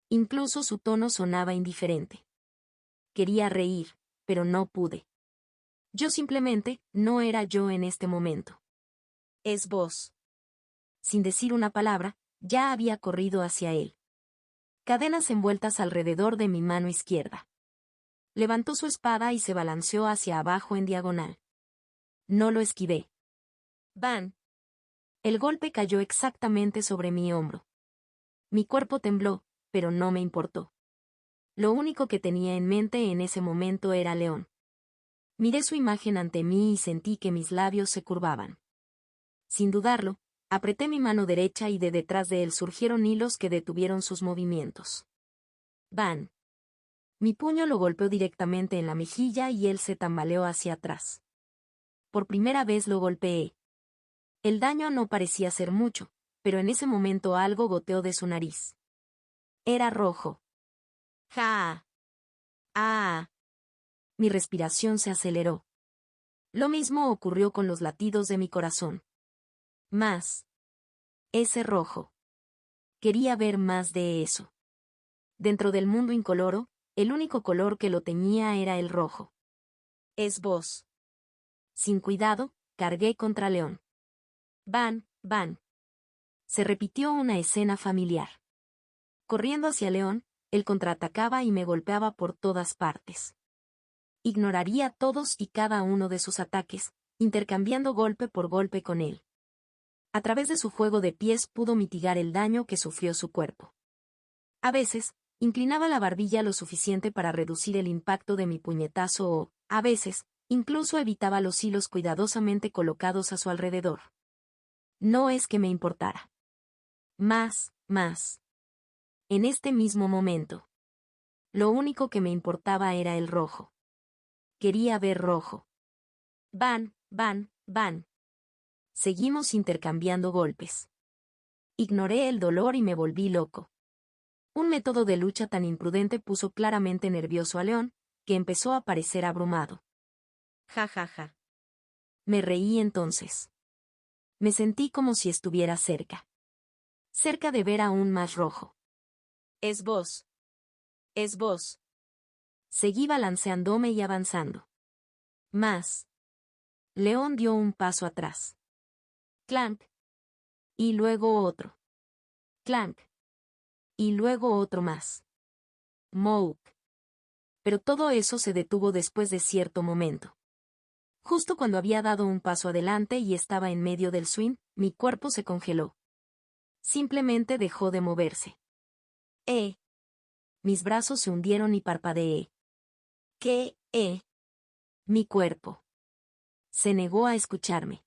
Incluso su tono sonaba indiferente. Quería reír, pero no pude. Yo simplemente no era yo en este momento. Es vos. Sin decir una palabra, ya había corrido hacia él. Cadenas envueltas alrededor de mi mano izquierda. Levantó su espada y se balanceó hacia abajo en diagonal. No lo esquivé. ¡Ban! El golpe cayó exactamente sobre mi hombro. Mi cuerpo tembló, pero no me importó. Lo único que tenía en mente en ese momento era León. Miré su imagen ante mí y sentí que mis labios se curvaban. Sin dudarlo, apreté mi mano derecha y de detrás de él surgieron hilos que detuvieron sus movimientos. ¡Ban! Mi puño lo golpeó directamente en la mejilla y él se tambaleó hacia atrás. Por primera vez lo golpeé. El daño no parecía ser mucho, pero en ese momento algo goteó de su nariz. Era rojo. Ja. Ah. Mi respiración se aceleró. Lo mismo ocurrió con los latidos de mi corazón. Más. Ese rojo. Quería ver más de eso. Dentro del mundo incoloro, el único color que lo teñía era el rojo. Es vos. Sin cuidado, cargué contra León. Van, van. Se repitió una escena familiar. Corriendo hacia León, él contraatacaba y me golpeaba por todas partes. Ignoraría todos y cada uno de sus ataques, intercambiando golpe por golpe con él. A través de su juego de pies pudo mitigar el daño que sufrió su cuerpo. A veces, inclinaba la barbilla lo suficiente para reducir el impacto de mi puñetazo o, a veces, incluso evitaba los hilos cuidadosamente colocados a su alrededor. No es que me importara. Más. En este mismo momento. Lo único que me importaba era el rojo. Quería ver rojo. Van. Seguimos intercambiando golpes. Ignoré el dolor y me volví loco. Un método de lucha tan imprudente puso claramente nervioso a León, que empezó a parecer abrumado. Ja. Me reí entonces. Me sentí como si estuviera cerca. Cerca de ver aún más rojo. Es vos. Seguí balanceándome y avanzando. Más. León dio un paso atrás. Clank. Y luego otro. Clank. Y luego otro más. Mouk. Pero todo eso se detuvo después de cierto momento. Justo cuando había dado un paso adelante y estaba en medio del swing, mi cuerpo se congeló. Simplemente dejó de moverse. Mis brazos se hundieron y parpadeé. ¿Qué? Mi cuerpo. Se negó a escucharme.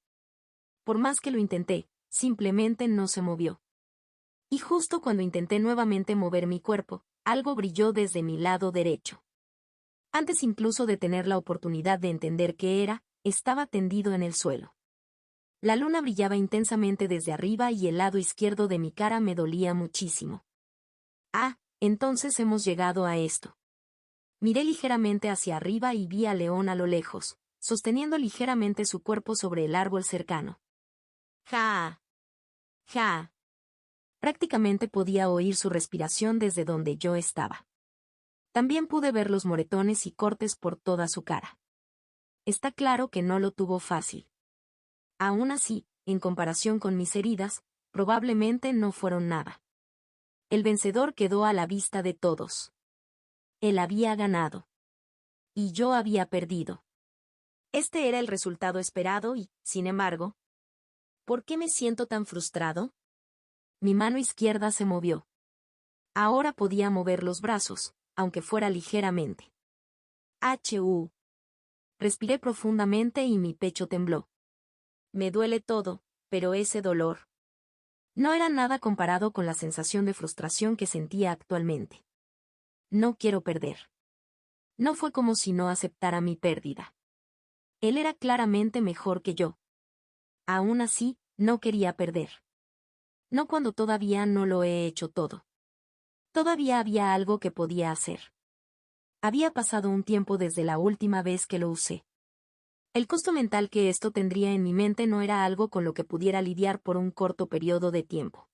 Por más que lo intenté, simplemente no se movió. Y justo cuando intenté nuevamente mover mi cuerpo, algo brilló desde mi lado derecho. Antes incluso de tener la oportunidad de entender qué era, estaba tendido en el suelo. La luna brillaba intensamente desde arriba y el lado izquierdo de mi cara me dolía muchísimo. Entonces hemos llegado a esto. Miré ligeramente hacia arriba y vi a León a lo lejos, sosteniendo ligeramente su cuerpo sobre el árbol cercano. Ja. Prácticamente podía oír su respiración desde donde yo estaba. También pude ver los moretones y cortes por toda su cara. Está claro que no lo tuvo fácil. Aún así, en comparación con mis heridas, probablemente no fueron nada. El vencedor quedó a la vista de todos. Él había ganado. Y yo había perdido. Este era el resultado esperado y, sin embargo, ¿por qué me siento tan frustrado? Mi mano izquierda se movió. Ahora podía mover los brazos, aunque fuera ligeramente. Respiré profundamente y mi pecho tembló. Me duele todo, pero ese dolor no era nada comparado con la sensación de frustración que sentía actualmente. No quiero perder. No fue como si no aceptara mi pérdida. Él era claramente mejor que yo. Aún así, no quería perder. No cuando todavía no lo he hecho todo. Todavía había algo que podía hacer. Había pasado un tiempo desde la última vez que lo usé. El costo mental que esto tendría en mi mente no era algo con lo que pudiera lidiar por un corto periodo de tiempo.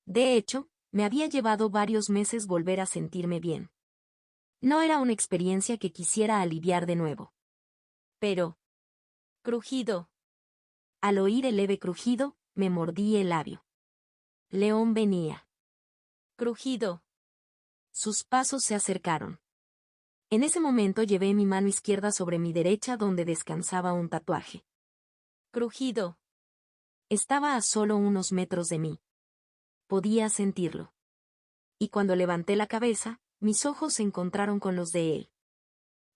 De hecho, me había llevado varios meses volver a sentirme bien. No era una experiencia que quisiera aliviar de nuevo. Pero... crujido. Al oír el leve crujido, me mordí el labio. León venía. Crujido. Sus pasos se acercaron. En ese momento llevé mi mano izquierda sobre mi derecha donde descansaba un tatuaje. Crujido. Estaba a solo unos metros de mí. Podía sentirlo. Y cuando levanté la cabeza, mis ojos se encontraron con los de él.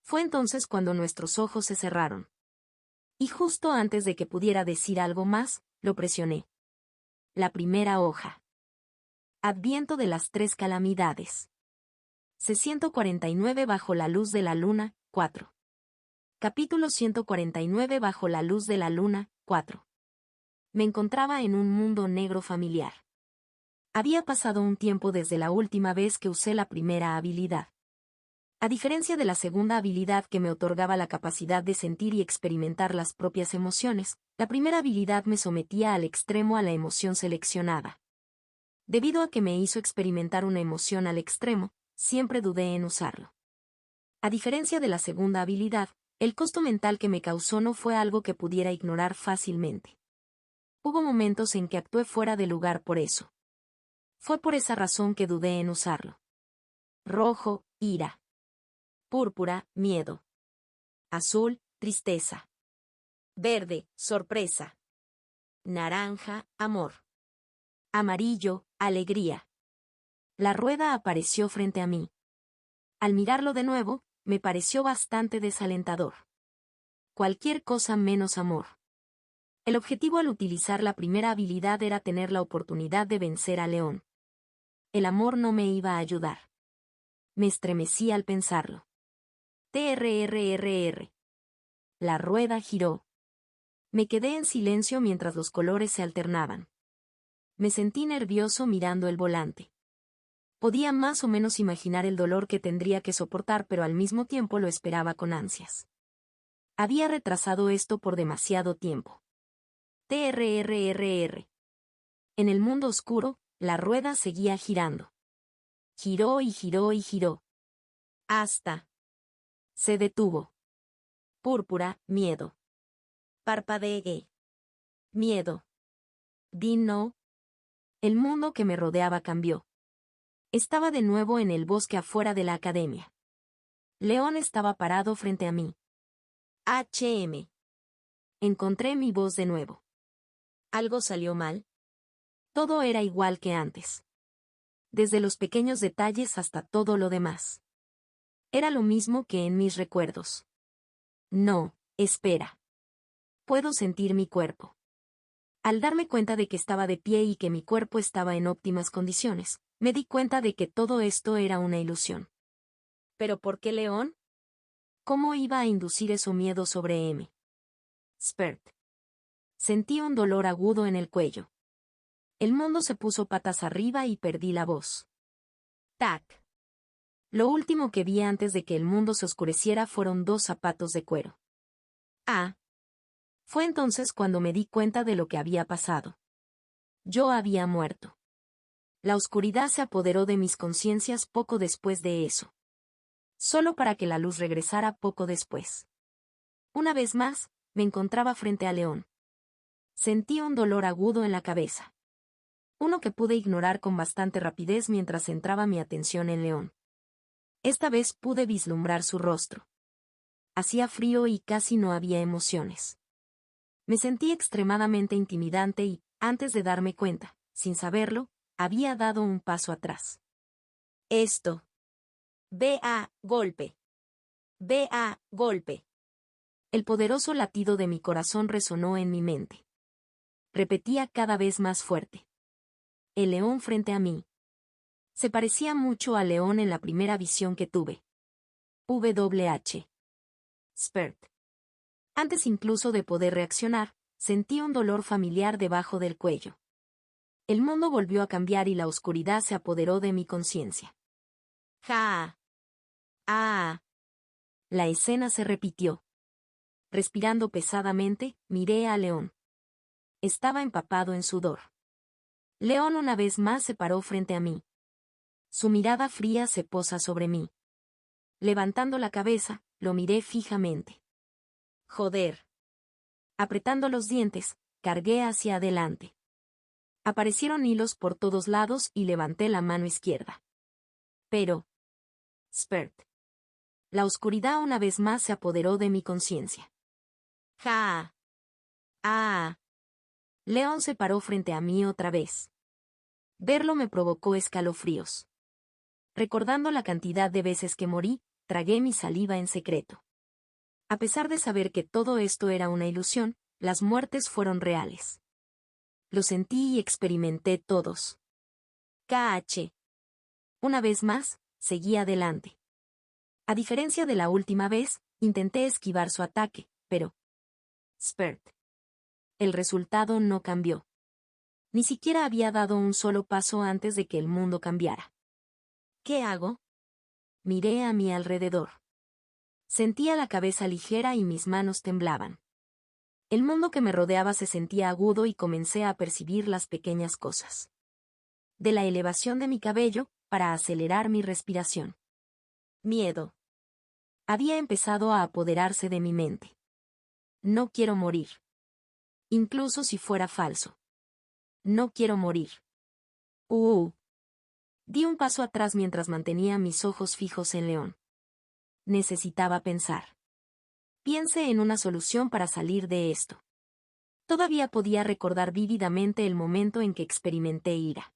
Fue entonces cuando nuestros ojos se cerraron. Y justo antes de que pudiera decir algo más, lo presioné. La primera hoja. Adviento de las 3 calamidades. C-149 bajo la luz de la luna, 4. Capítulo 149 bajo la luz de la luna, 4. Me encontraba en un mundo negro familiar. Había pasado un tiempo desde la última vez que usé la primera habilidad. A diferencia de la segunda habilidad que me otorgaba la capacidad de sentir y experimentar las propias emociones, la primera habilidad me sometía al extremo a la emoción seleccionada. Debido a que me hizo experimentar una emoción al extremo, siempre dudé en usarlo. A diferencia de la segunda habilidad, el costo mental que me causó no fue algo que pudiera ignorar fácilmente. Hubo momentos en que actué fuera de lugar por eso. Fue por esa razón que dudé en usarlo. Rojo, ira. Púrpura, miedo. Azul, tristeza. Verde, sorpresa. Naranja, amor. Amarillo, alegría. La rueda apareció frente a mí. Al mirarlo de nuevo, me pareció bastante desalentador. Cualquier cosa menos amor. El objetivo al utilizar la primera habilidad era tener la oportunidad de vencer a León. El amor no me iba a ayudar. Me estremecí al pensarlo. TRRRR. La rueda giró. Me quedé en silencio mientras los colores se alternaban. Me sentí nervioso mirando el volante. Podía más o menos imaginar el dolor que tendría que soportar, pero al mismo tiempo lo esperaba con ansias. Había retrasado esto por demasiado tiempo. TRRRR. En el mundo oscuro, la rueda seguía girando. Giró y giró y giró. Hasta. Se detuvo. Púrpura, miedo. Parpadeé. Miedo. Di no. El mundo que me rodeaba cambió. Estaba de nuevo en el bosque afuera de la academia. León estaba parado frente a mí. HM. Encontré mi voz de nuevo. ¿Algo salió mal? Todo era igual que antes. Desde los pequeños detalles hasta todo lo demás. Era lo mismo que en mis recuerdos. No, espera. Puedo sentir mi cuerpo. Al darme cuenta de que estaba de pie y que mi cuerpo estaba en óptimas condiciones, me di cuenta de que todo esto era una ilusión. ¿Pero por qué León? ¿Cómo iba a inducir eso miedo sobre M? Spert. Sentí un dolor agudo en el cuello. El mundo se puso patas arriba y perdí la voz. Tac. Lo último que vi antes de que el mundo se oscureciera fueron 2 zapatos de cuero. Ah. Fue entonces cuando me di cuenta de lo que había pasado. Yo había muerto. La oscuridad se apoderó de mis conciencias poco después de eso. Solo para que la luz regresara poco después. Una vez más, me encontraba frente a León. Sentí un dolor agudo en la cabeza. Uno que pude ignorar con bastante rapidez mientras centraba mi atención en León. Esta vez pude vislumbrar su rostro. Hacía frío y casi no había emociones. Me sentí extremadamente intimidante y, antes de darme cuenta, sin saberlo, había dado un paso atrás. Esto. Vea, golpe. Vea, golpe. El poderoso latido de mi corazón resonó en mi mente. Repetía cada vez más fuerte. El león frente a mí. Se parecía mucho al león en la primera visión que tuve. WH. Spert. Antes incluso de poder reaccionar, sentí un dolor familiar debajo del cuello. El mundo volvió a cambiar y la oscuridad se apoderó de mi conciencia. ¡Ja! ¡Ah! La escena se repitió. Respirando pesadamente, miré a León. Estaba empapado en sudor. León una vez más se paró frente a mí. Su mirada fría se posa sobre mí. Levantando la cabeza, lo miré fijamente. Joder. Apretando los dientes, cargué hacia adelante. Aparecieron hilos por todos lados y levanté la mano izquierda. Pero. Spert. La oscuridad una vez más se apoderó de mi conciencia. ¡Ja! ¡Ah! León se paró frente a mí otra vez. Verlo me provocó escalofríos. Recordando la cantidad de veces que morí, tragué mi saliva en secreto. A pesar de saber que todo esto era una ilusión, las muertes fueron reales. Lo sentí y experimenté todos. KH. Una vez más, seguí adelante. A diferencia de la última vez, intenté esquivar su ataque, pero... Spert. El resultado no cambió. Ni siquiera había dado un solo paso antes de que el mundo cambiara. ¿Qué hago? Miré a mi alrededor. Sentía la cabeza ligera y mis manos temblaban. El mundo que me rodeaba se sentía agudo y comencé a percibir las pequeñas cosas. De la elevación de mi cabello, para acelerar mi respiración. Miedo. Había empezado a apoderarse de mi mente. No quiero morir. Incluso si fuera falso. No quiero morir. Di un paso atrás mientras mantenía mis ojos fijos en León. Necesitaba pensar. Piense en una solución para salir de esto. Todavía podía recordar vívidamente el momento en que experimenté ira.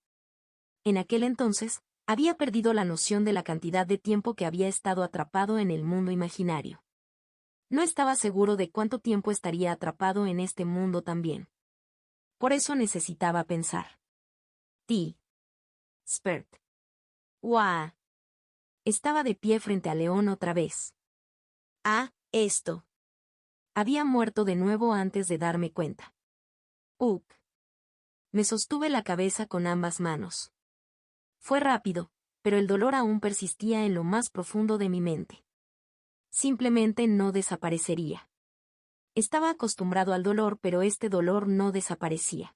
En aquel entonces, había perdido la noción de la cantidad de tiempo que había estado atrapado en el mundo imaginario. No estaba seguro de cuánto tiempo estaría atrapado en este mundo también. Por eso necesitaba pensar. Spert. ¡Guau! Estaba de pie frente a León otra vez. Esto. Había muerto de nuevo antes de darme cuenta. Me sostuve la cabeza con ambas manos. Fue rápido, pero el dolor aún persistía en lo más profundo de mi mente. Simplemente no desaparecería. Estaba acostumbrado al dolor, pero este dolor no desaparecía.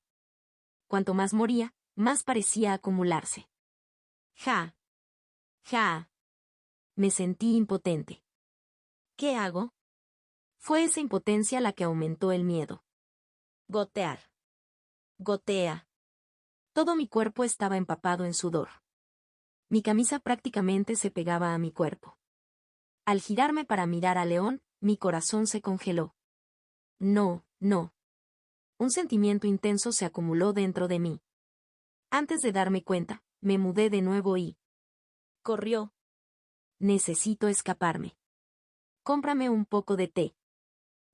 Cuanto más moría, más parecía acumularse. Ja. Me sentí impotente. ¿Qué hago? Fue esa impotencia la que aumentó el miedo. Gotear. Gotea. Todo mi cuerpo estaba empapado en sudor. Mi camisa prácticamente se pegaba a mi cuerpo. Al girarme para mirar a León, mi corazón se congeló. No. Un sentimiento intenso se acumuló dentro de mí. Antes de darme cuenta, me mudé de nuevo y... corrió. Necesito escaparme. Cómprame un poco de té.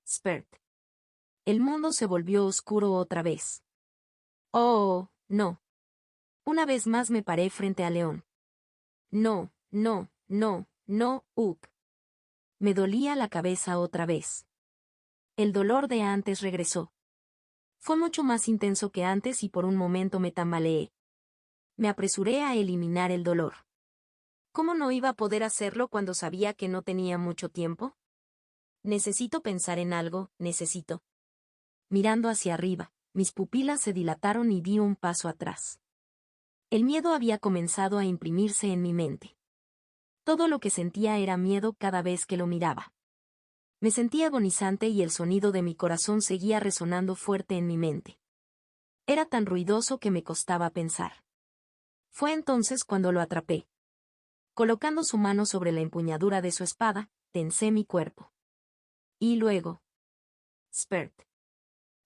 Spert. El mundo se volvió oscuro otra vez. Oh, no. Una vez más me paré frente a León. No. Me dolía la cabeza otra vez. El dolor de antes regresó. Fue mucho más intenso que antes y por un momento me tambaleé. Me apresuré a eliminar el dolor. ¿Cómo no iba a poder hacerlo cuando sabía que no tenía mucho tiempo? Necesito pensar en algo, necesito. Mirando hacia arriba, mis pupilas se dilataron y di un paso atrás. El miedo había comenzado a imprimirse en mi mente. Todo lo que sentía era miedo cada vez que lo miraba. Me sentía agonizante y el sonido de mi corazón seguía resonando fuerte en mi mente. Era tan ruidoso que me costaba pensar. Fue entonces cuando lo atrapé. Colocando su mano sobre la empuñadura de su espada, tensé mi cuerpo. Y luego... Spert.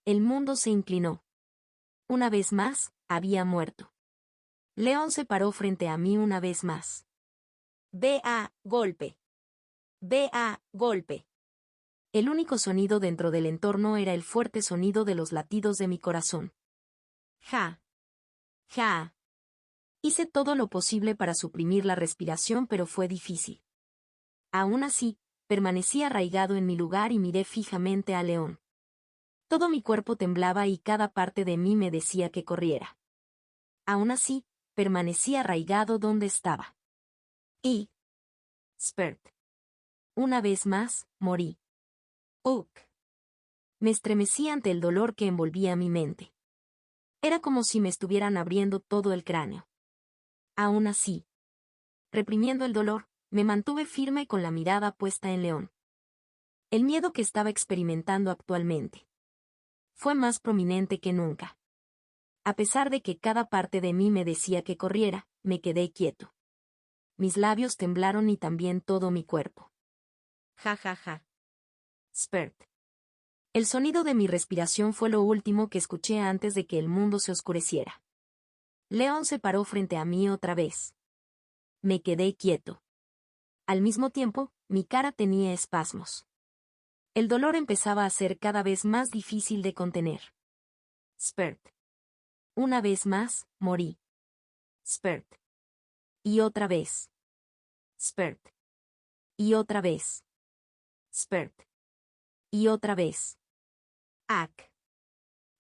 El mundo se inclinó. Una vez más, había muerto. León se paró frente a mí una vez más. Golpe. Golpe. El único sonido dentro del entorno era el fuerte sonido de los latidos de mi corazón. Ja. Hice todo lo posible para suprimir la respiración, pero fue difícil. Aún así, permanecí arraigado en mi lugar y miré fijamente a León. Todo mi cuerpo temblaba y cada parte de mí me decía que corriera. Aún así, permanecí arraigado donde estaba. Spert. Una vez más, morí. Me estremecí ante el dolor que envolvía mi mente. Era como si me estuvieran abriendo todo el cráneo. Aún así, reprimiendo el dolor, me mantuve firme con la mirada puesta en León. El miedo que estaba experimentando actualmente fue más prominente que nunca. A pesar de que cada parte de mí me decía que corriera, me quedé quieto. Mis labios temblaron y también todo mi cuerpo. Ja. Spert. El sonido de mi respiración fue lo último que escuché antes de que el mundo se oscureciera. León se paró frente a mí otra vez. Me quedé quieto. Al mismo tiempo, mi cara tenía espasmos. El dolor empezaba a ser cada vez más difícil de contener. Spert. Una vez más, morí. Spert. Y otra vez. Spert. Y otra vez. Spert. Y otra vez.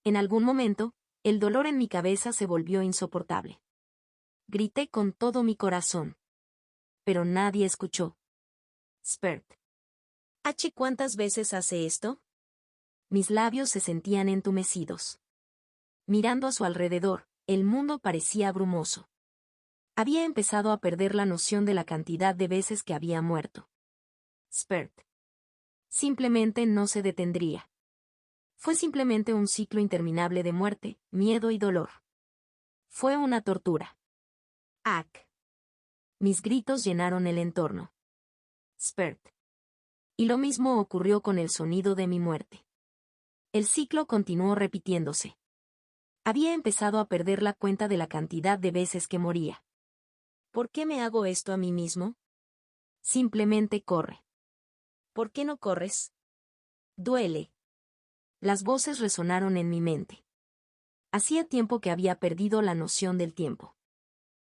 En algún momento, El dolor en mi cabeza se volvió insoportable. Grité con todo mi corazón. Pero nadie escuchó. Spert. ¿Cuántas veces hace esto? Mis labios se sentían entumecidos. Mirando a su alrededor, el mundo parecía brumoso. Había empezado a perder la noción de la cantidad de veces que había muerto. Spert. Simplemente no se detendría. Fue simplemente un ciclo interminable de muerte, miedo y dolor. Fue una tortura. ¡Ac! Mis gritos llenaron el entorno. Spert. Y lo mismo ocurrió con el sonido de mi muerte. El ciclo continuó repitiéndose. Había empezado a perder la cuenta de la cantidad de veces que moría. ¿Por qué me hago esto a mí mismo? Simplemente corre. ¿Por qué no corres? Duele. Las voces resonaron en mi mente. Hacía tiempo que había perdido la noción del tiempo.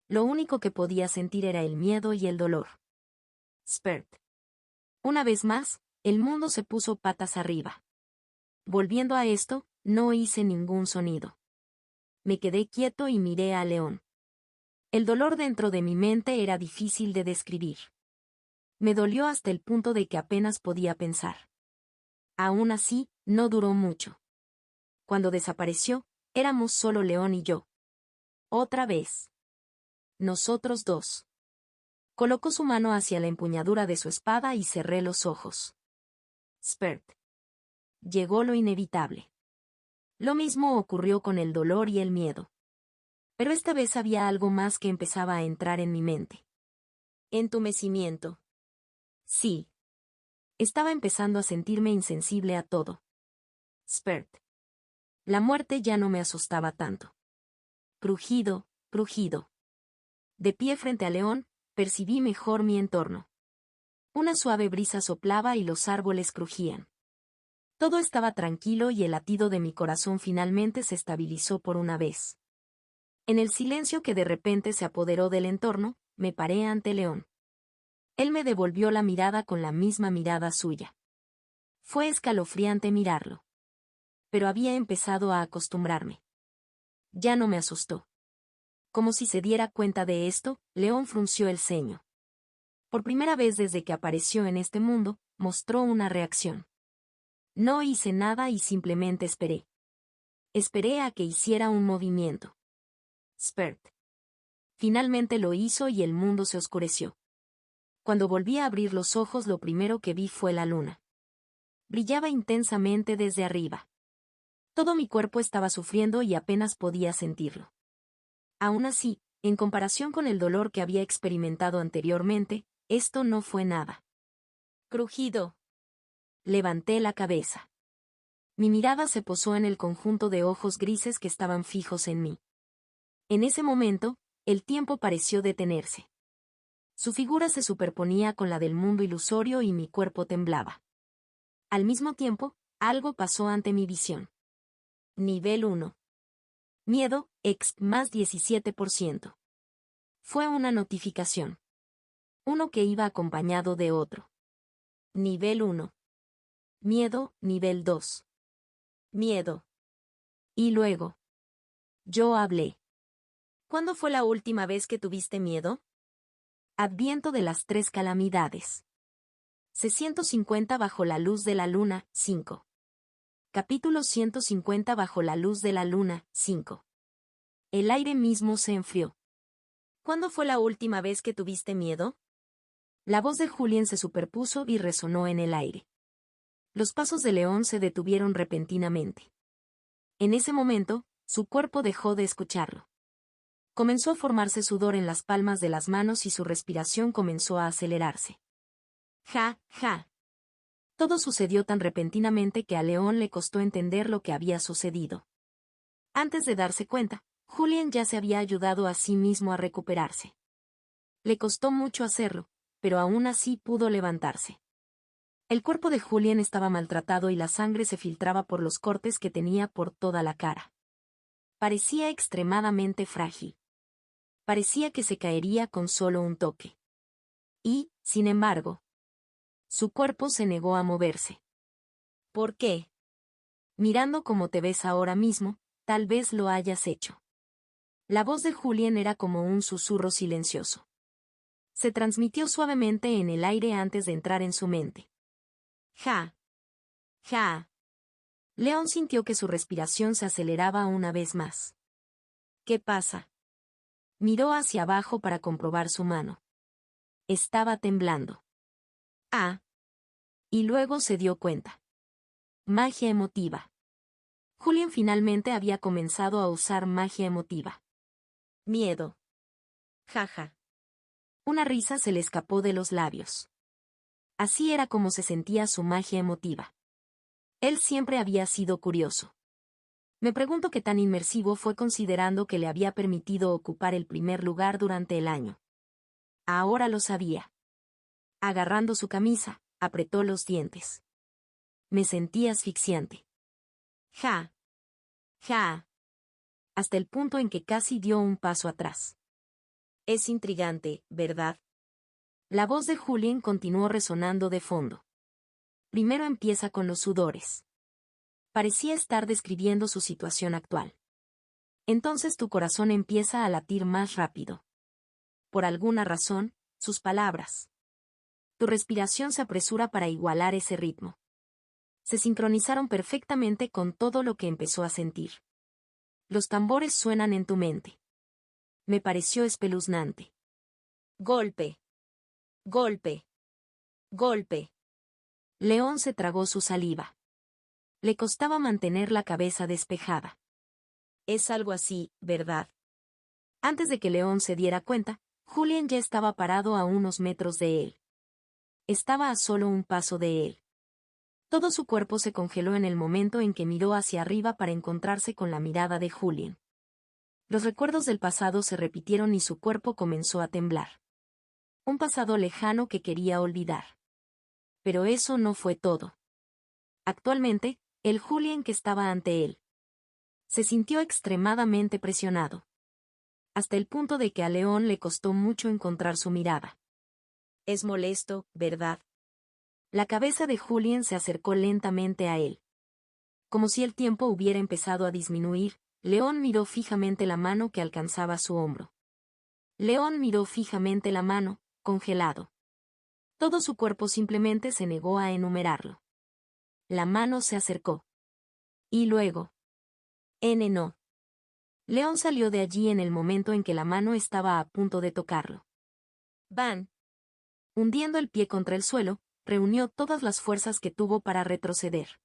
Lo único que podía sentir era el miedo y el dolor. Spert. Una vez más, el mundo se puso patas arriba. Volviendo a esto, no hice ningún sonido. Me quedé quieto y miré a León. El dolor dentro de mi mente era difícil de describir. Me dolió hasta el punto de que apenas podía pensar. Aún así, no duró mucho. Cuando desapareció, éramos solo León y yo. Otra vez. Nosotros dos. Colocó su mano hacia la empuñadura de su espada y cerré los ojos. Spert. Llegó lo inevitable. Lo mismo ocurrió con el dolor y el miedo. Pero esta vez había algo más que empezaba a entrar en mi mente. Entumecimiento. Sí. Estaba empezando a sentirme insensible a todo. Spert. La muerte ya no me asustaba tanto. Crujido, crujido. De pie frente a León, percibí mejor mi entorno. Una suave brisa soplaba y los árboles crujían. Todo estaba tranquilo y el latido de mi corazón finalmente se estabilizó por una vez. En el silencio que de repente se apoderó del entorno, me paré ante León. Él me devolvió la mirada con la misma mirada suya. Fue escalofriante mirarlo. Pero había empezado a acostumbrarme. Ya no me asustó. Como si se diera cuenta de esto, León frunció el ceño. Por primera vez desde que apareció en este mundo, mostró una reacción. No hice nada y simplemente esperé. Esperé a que hiciera un movimiento. Spert. Finalmente lo hizo y el mundo se oscureció. Cuando volví a abrir los ojos, lo primero que vi fue la luna. Brillaba intensamente desde arriba. Todo mi cuerpo estaba sufriendo y apenas podía sentirlo. Aún así, en comparación con el dolor que había experimentado anteriormente, esto no fue nada. Crujido. Levanté la cabeza. Mi mirada se posó en el conjunto de ojos grises que estaban fijos en mí. En ese momento, el tiempo pareció detenerse. Su figura se superponía con la del mundo ilusorio y mi cuerpo temblaba. Al mismo tiempo, algo pasó ante mi visión. Nivel 1. Miedo, más 17%. Fue una notificación. Uno que iba acompañado de otro. Nivel 1. Miedo, nivel 2. Miedo. Y luego. Yo hablé. ¿Cuándo fue la última vez que tuviste miedo? Adviento de las tres calamidades. C150 bajo la luz de la luna, 5. Capítulo 150 bajo la luz de la luna, 5. El aire mismo se enfrió. ¿Cuándo fue la última vez que tuviste miedo? La voz de Julien se superpuso y resonó en el aire. Los pasos de León se detuvieron repentinamente. En ese momento, su cuerpo dejó de escucharlo. Comenzó a formarse sudor en las palmas de las manos y su respiración comenzó a acelerarse. Ja, ja. Todo sucedió tan repentinamente que a León le costó entender lo que había sucedido. Antes de darse cuenta, Julien ya se había ayudado a sí mismo a recuperarse. Le costó mucho hacerlo, pero aún así pudo levantarse. El cuerpo de Julien estaba maltratado y la sangre se filtraba por los cortes que tenía por toda la cara. Parecía extremadamente frágil. Parecía que se caería con solo un toque. Y, sin embargo, su cuerpo se negó a moverse. ¿Por qué? Mirando como te ves ahora mismo, tal vez lo hayas hecho. La voz de Julien era como un susurro silencioso. Se transmitió suavemente en el aire antes de entrar en su mente. Ja. Ja. León sintió que su respiración se aceleraba una vez más. ¿Qué pasa? Miró hacia abajo para comprobar su mano. Estaba temblando. Ah. Y luego se dio cuenta. Magia emotiva. Julien finalmente había comenzado a usar magia emotiva. Miedo. Jaja. Una risa se le escapó de los labios. Así era como se sentía su magia emotiva. Él siempre había sido curioso. Me pregunto qué tan inmersivo fue considerando que le había permitido ocupar el primer lugar durante el año. Ahora lo sabía. Agarrando su camisa, apretó los dientes. Me sentí asfixiante. Ja. Ja. Hasta el punto en que casi dio un paso atrás. Es intrigante, ¿verdad? La voz de Julien continuó resonando de fondo. Primero empieza con los sudores. Parecía estar describiendo su situación actual. Entonces tu corazón empieza a latir más rápido. Por alguna razón, sus palabras. Tu respiración se apresura para igualar ese ritmo. Se sincronizaron perfectamente con todo lo que empezó a sentir. Los tambores suenan en tu mente. Me pareció espeluznante. Golpe. Golpe. Golpe. León se tragó su saliva. Le costaba mantener la cabeza despejada. Es algo así, ¿verdad? Antes de que León se diera cuenta, Julien ya estaba parado a unos metros de él. Estaba a solo un paso de él. Todo su cuerpo se congeló en el momento en que miró hacia arriba para encontrarse con la mirada de Julien. Los recuerdos del pasado se repitieron y su cuerpo comenzó a temblar. Un pasado lejano que quería olvidar. Pero eso no fue todo. Actualmente, el Julien que estaba ante él se sintió extremadamente presionado. Hasta el punto de que a León le costó mucho encontrar su mirada. Es molesto, ¿verdad? La cabeza de Julien se acercó lentamente a él. Como si el tiempo hubiera empezado a disminuir, León miró fijamente la mano que alcanzaba su hombro. León miró fijamente la mano, congelado. Todo su cuerpo simplemente se negó a enumerarlo. La mano se acercó. Y luego. No. León salió de allí en el momento en que la mano estaba a punto de tocarlo. Van. Hundiendo el pie contra el suelo, reunió todas las fuerzas que tuvo para retroceder.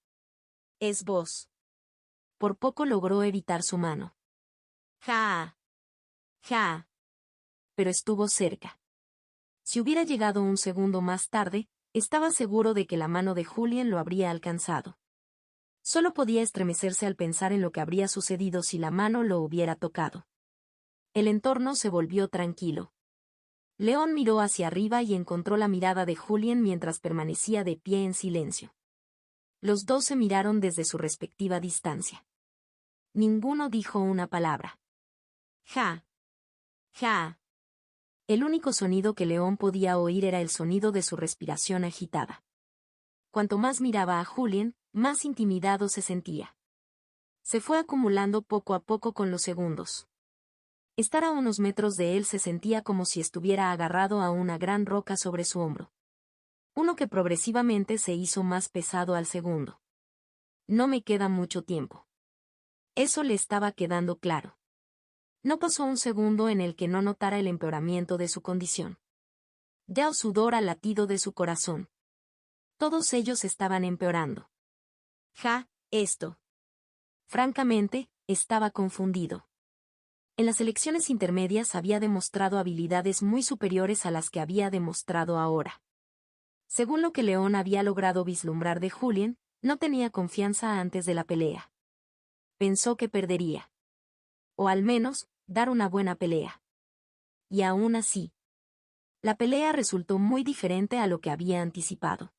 Es vos. Por poco logró evitar su mano. Ja. Ja. Pero estuvo cerca. Si hubiera llegado un segundo más tarde, estaba seguro de que la mano de Julien lo habría alcanzado. Solo podía estremecerse al pensar en lo que habría sucedido si la mano lo hubiera tocado. El entorno se volvió tranquilo. León miró hacia arriba y encontró la mirada de Julien mientras permanecía de pie en silencio. Los dos se miraron desde su respectiva distancia. Ninguno dijo una palabra. Ja. Ja. El único sonido que León podía oír era el sonido de su respiración agitada. Cuanto más miraba a Julien, más intimidado se sentía. Se fue acumulando poco a poco con los segundos. Estar a unos metros de él se sentía como si estuviera agarrado a una gran roca sobre su hombro. Uno que progresivamente se hizo más pesado al segundo. No me queda mucho tiempo. Eso le estaba quedando claro. No pasó un segundo en el que no notara el empeoramiento de su condición. Dio sudor al latido de su corazón. Todos ellos estaban empeorando. Esto. Francamente, estaba confundido. En las elecciones intermedias había demostrado habilidades muy superiores a las que había demostrado ahora. Según lo que León había logrado vislumbrar de Julien, no tenía confianza antes de la pelea. Pensó que perdería. O al menos, dar una buena pelea. Y aún así. La pelea resultó muy diferente a lo que había anticipado.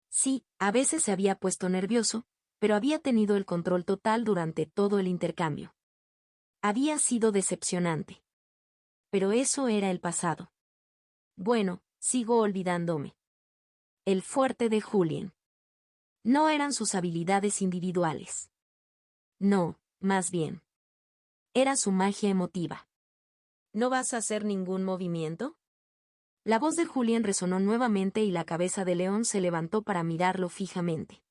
Sí, a veces se había puesto nervioso, pero había tenido el control total durante todo el intercambio. Había sido decepcionante. Pero eso era el pasado. Bueno, sigo olvidándome. El fuerte de Julien. No eran sus habilidades individuales. No, más bien. Era su magia emotiva. ¿No vas a hacer ningún movimiento? La voz de Julián resonó nuevamente y la cabeza de León se levantó para mirarlo fijamente.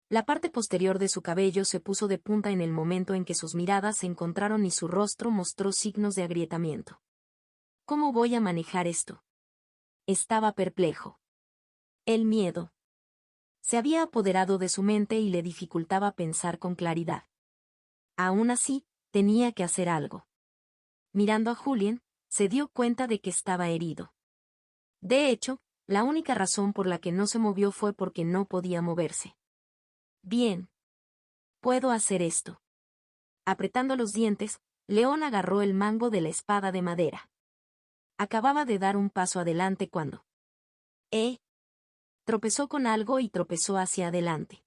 La parte posterior de su cabello se puso de punta en el momento en que sus miradas se encontraron y su rostro mostró signos de agrietamiento. ¿Cómo voy a manejar esto? Estaba perplejo. El miedo se había apoderado de su mente y le dificultaba pensar con claridad. Aún así, tenía que hacer algo. Mirando a Julián, se dio cuenta de que estaba herido. De hecho, la única razón por la que no se movió fue porque no podía moverse. Bien. Puedo hacer esto. Apretando los dientes, León agarró el mango de la espada de madera. Acababa de dar un paso adelante cuando tropezó con algo y tropezó hacia adelante.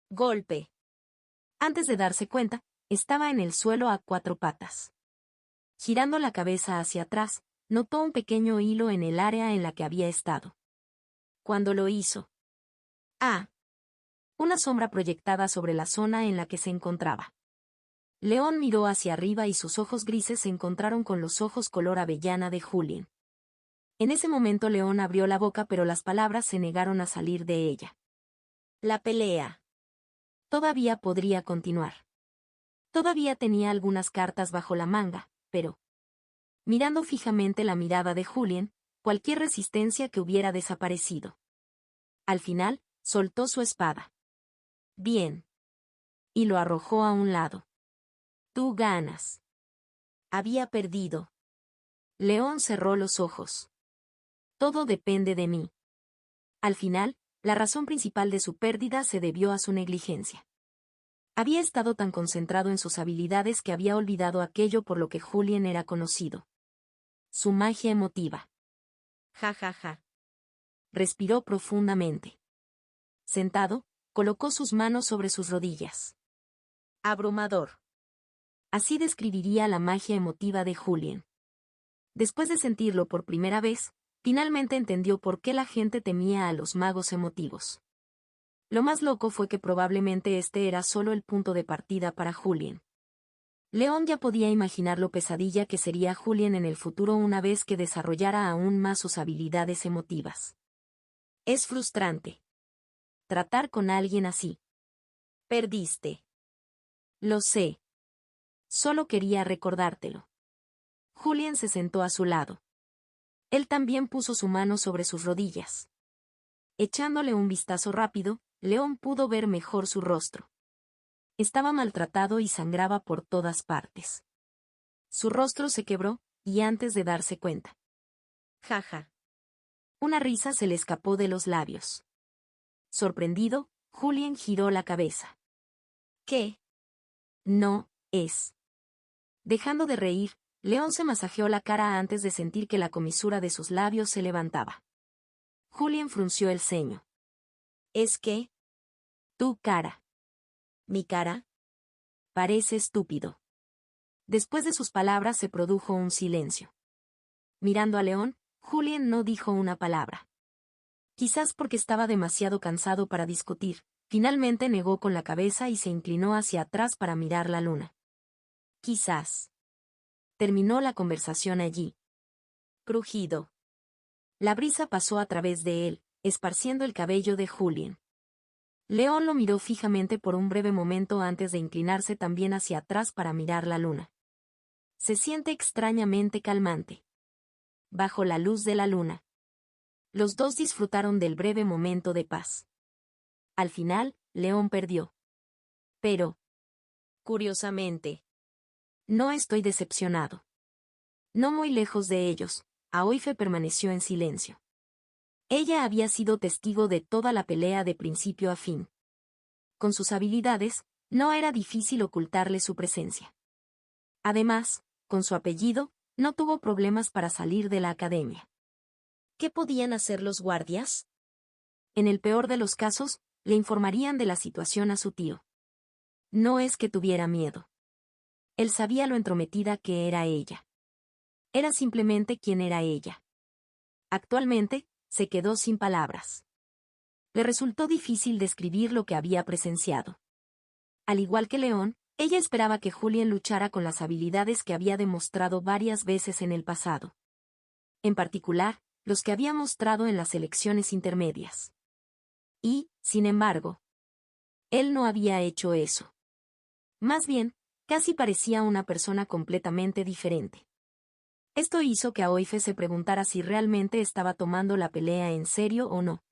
Golpe. Antes de darse cuenta, estaba en el suelo a 4 patas. Girando la cabeza hacia atrás, notó un pequeño hilo en el área en la que había estado. Cuando lo hizo. Una sombra proyectada sobre la zona en la que se encontraba. León miró hacia arriba y sus ojos grises se encontraron con los ojos color avellana de Julián. En ese momento León abrió la boca pero las palabras se negaron a salir de ella. La pelea. Todavía podría continuar. Todavía tenía algunas cartas bajo la manga, pero... Mirando fijamente la mirada de Julián, cualquier resistencia que hubiera desaparecido. Al final, soltó su espada. Bien. Y lo arrojó a un lado. Tú ganas. Había perdido. León cerró los ojos. Todo depende de mí. Al final, la razón principal de su pérdida se debió a su negligencia. Había estado tan concentrado en sus habilidades que había olvidado aquello por lo que Julián era conocido. Su magia emotiva. Ja ja ja. Respiró profundamente. Sentado, colocó sus manos sobre sus rodillas. Abrumador. Así describiría la magia emotiva de Julián. Después de sentirlo por primera vez, finalmente entendió por qué la gente temía a los magos emotivos. Lo más loco fue que probablemente este era solo el punto de partida para Julián. León ya podía imaginar lo pesadilla que sería Julián en el futuro una vez que desarrollara aún más sus habilidades emotivas. Es frustrante. Tratar con alguien así. Perdiste. Lo sé. Solo quería recordártelo. Julián se sentó a su lado. Él también puso su mano sobre sus rodillas. Echándole un vistazo rápido, León pudo ver mejor su rostro. Estaba maltratado y sangraba por todas partes. Su rostro se quebró, y antes de darse cuenta. Jaja. Una risa se le escapó de los labios. Sorprendido, Julián giró la cabeza. ¿Qué? No, es. Dejando de reír, León se masajeó la cara antes de sentir que la comisura de sus labios se levantaba. Julián frunció el ceño. ¿Es que? Tu cara. ¿Mi cara? Parece estúpido. Después de sus palabras se produjo un silencio. Mirando a León, Julián no dijo una palabra. Quizás porque estaba demasiado cansado para discutir, finalmente negó con la cabeza y se inclinó hacia atrás para mirar la luna. Quizás. Terminó la conversación allí. Crujido. La brisa pasó a través de él, esparciendo el cabello de Julián. León lo miró fijamente por un breve momento antes de inclinarse también hacia atrás para mirar la luna. Se siente extrañamente calmante. Bajo la luz de la luna. Los dos disfrutaron del breve momento de paz. Al final, León perdió. Pero, curiosamente, no estoy decepcionado. No muy lejos de ellos, Aoife permaneció en silencio. Ella había sido testigo de toda la pelea de principio a fin. Con sus habilidades, no era difícil ocultarle su presencia. Además, con su apellido, no tuvo problemas para salir de la academia. ¿Qué podían hacer los guardias? En el peor de los casos, le informarían de la situación a su tío. No es que tuviera miedo. Él sabía lo entrometida que era ella. Era simplemente quien era ella. Actualmente, se quedó sin palabras. Le resultó difícil describir lo que había presenciado. Al igual que León, Ella esperaba que Julien luchara con las habilidades que había demostrado varias veces en el pasado. En particular, los que había mostrado en las elecciones intermedias. Y, sin embargo, él no había hecho eso. Más bien, casi parecía una persona completamente diferente. Esto hizo que Aoife se preguntara si realmente estaba tomando la pelea en serio o no.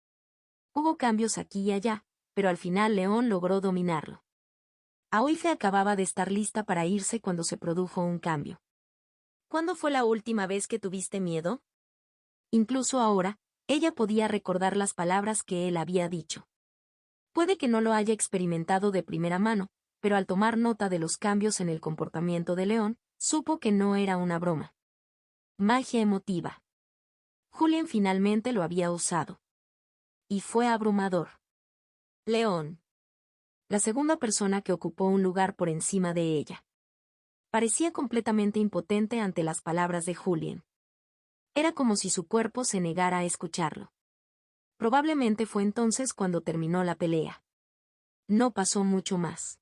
Hubo cambios aquí y allá, pero al final León logró dominarlo. Aoife acababa de estar lista para irse cuando se produjo un cambio. ¿Cuándo fue la última vez que tuviste miedo? Incluso ahora, ella podía recordar las palabras que él había dicho. Puede que no lo haya experimentado de primera mano, pero al tomar nota de los cambios en el comportamiento de León, supo que no era una broma. Magia emotiva. Julien finalmente lo había usado. Y fue abrumador. León. La segunda persona que ocupó un lugar por encima de ella. Parecía completamente impotente ante las palabras de Julien. Era como si su cuerpo se negara a escucharlo. Probablemente fue entonces cuando terminó la pelea. No pasó mucho más.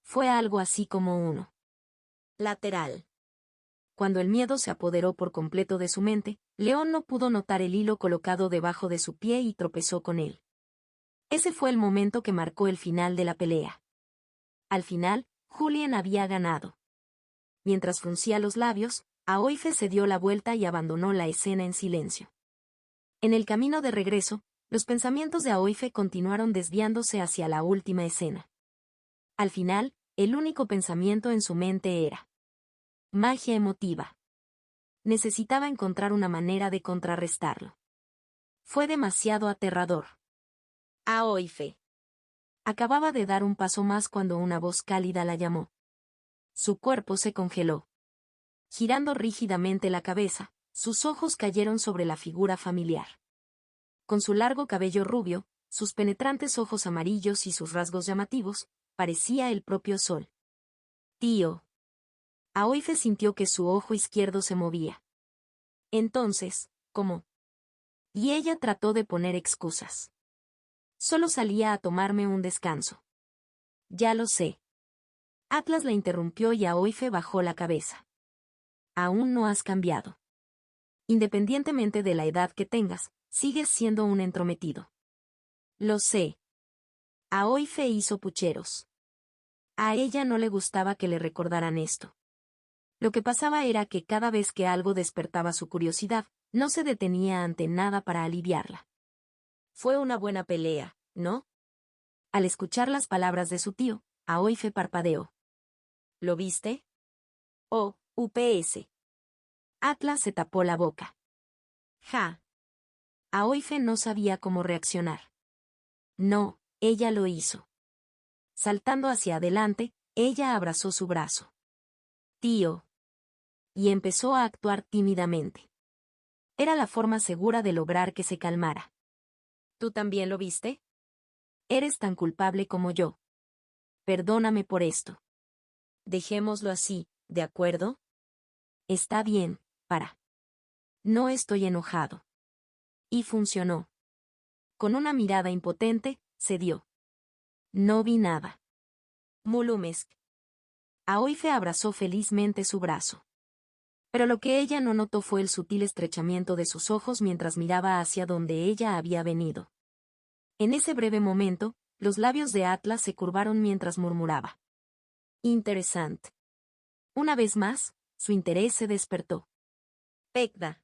Fue algo así como uno. Lateral. Cuando el miedo se apoderó por completo de su mente, León no pudo notar el hilo colocado debajo de su pie y tropezó con él. Ese fue el momento que marcó el final de la pelea. Al final, Julien había ganado. Mientras fruncía los labios, Aoife se dio la vuelta y abandonó la escena en silencio. En el camino de regreso, los pensamientos de Aoife continuaron desviándose hacia la última escena. Al final, el único pensamiento en su mente era: magia emotiva. Necesitaba encontrar una manera de contrarrestarlo. Fue demasiado aterrador. Aoife. Acababa de dar un paso más cuando una voz cálida la llamó. Su cuerpo se congeló. Girando rígidamente la cabeza, sus ojos cayeron sobre la figura familiar. Con su largo cabello rubio, sus penetrantes ojos amarillos y sus rasgos llamativos, parecía el propio sol. Tío. Aoife sintió que su ojo izquierdo se movía. Entonces, ¿cómo? Y ella trató de poner excusas. Solo salía a tomarme un descanso. Ya lo sé. Atlas la interrumpió y Aoife bajó la cabeza. Aún no has cambiado. Independientemente de la edad que tengas, sigues siendo un entrometido. Lo sé. Aoife hizo pucheros. A ella no le gustaba que le recordaran esto. Lo que pasaba era que cada vez que algo despertaba su curiosidad, no se detenía ante nada para aliviarla. Fue una buena pelea, ¿no? Al escuchar las palabras de su tío, Aoife parpadeó. ¿Lo viste? Oh, UPS. Atlas se tapó la boca. Ja. Aoife no sabía cómo reaccionar. No, ella lo hizo. Saltando hacia adelante, ella abrazó su brazo. Tío. Y empezó a actuar tímidamente. Era la forma segura de lograr que se calmara. ¿Tú también lo viste? Eres tan culpable como yo. Perdóname por esto. Dejémoslo así, ¿de acuerdo? Está bien, para. No estoy enojado. Y funcionó. Con una mirada impotente, cedió. No vi nada. Mulumesk. Aoife abrazó felizmente su brazo. Pero lo que ella no notó fue el sutil estrechamiento de sus ojos mientras miraba hacia donde ella había venido. En ese breve momento, los labios de Atlas se curvaron mientras murmuraba. Interesante. Una vez más, su interés se despertó. Pekda.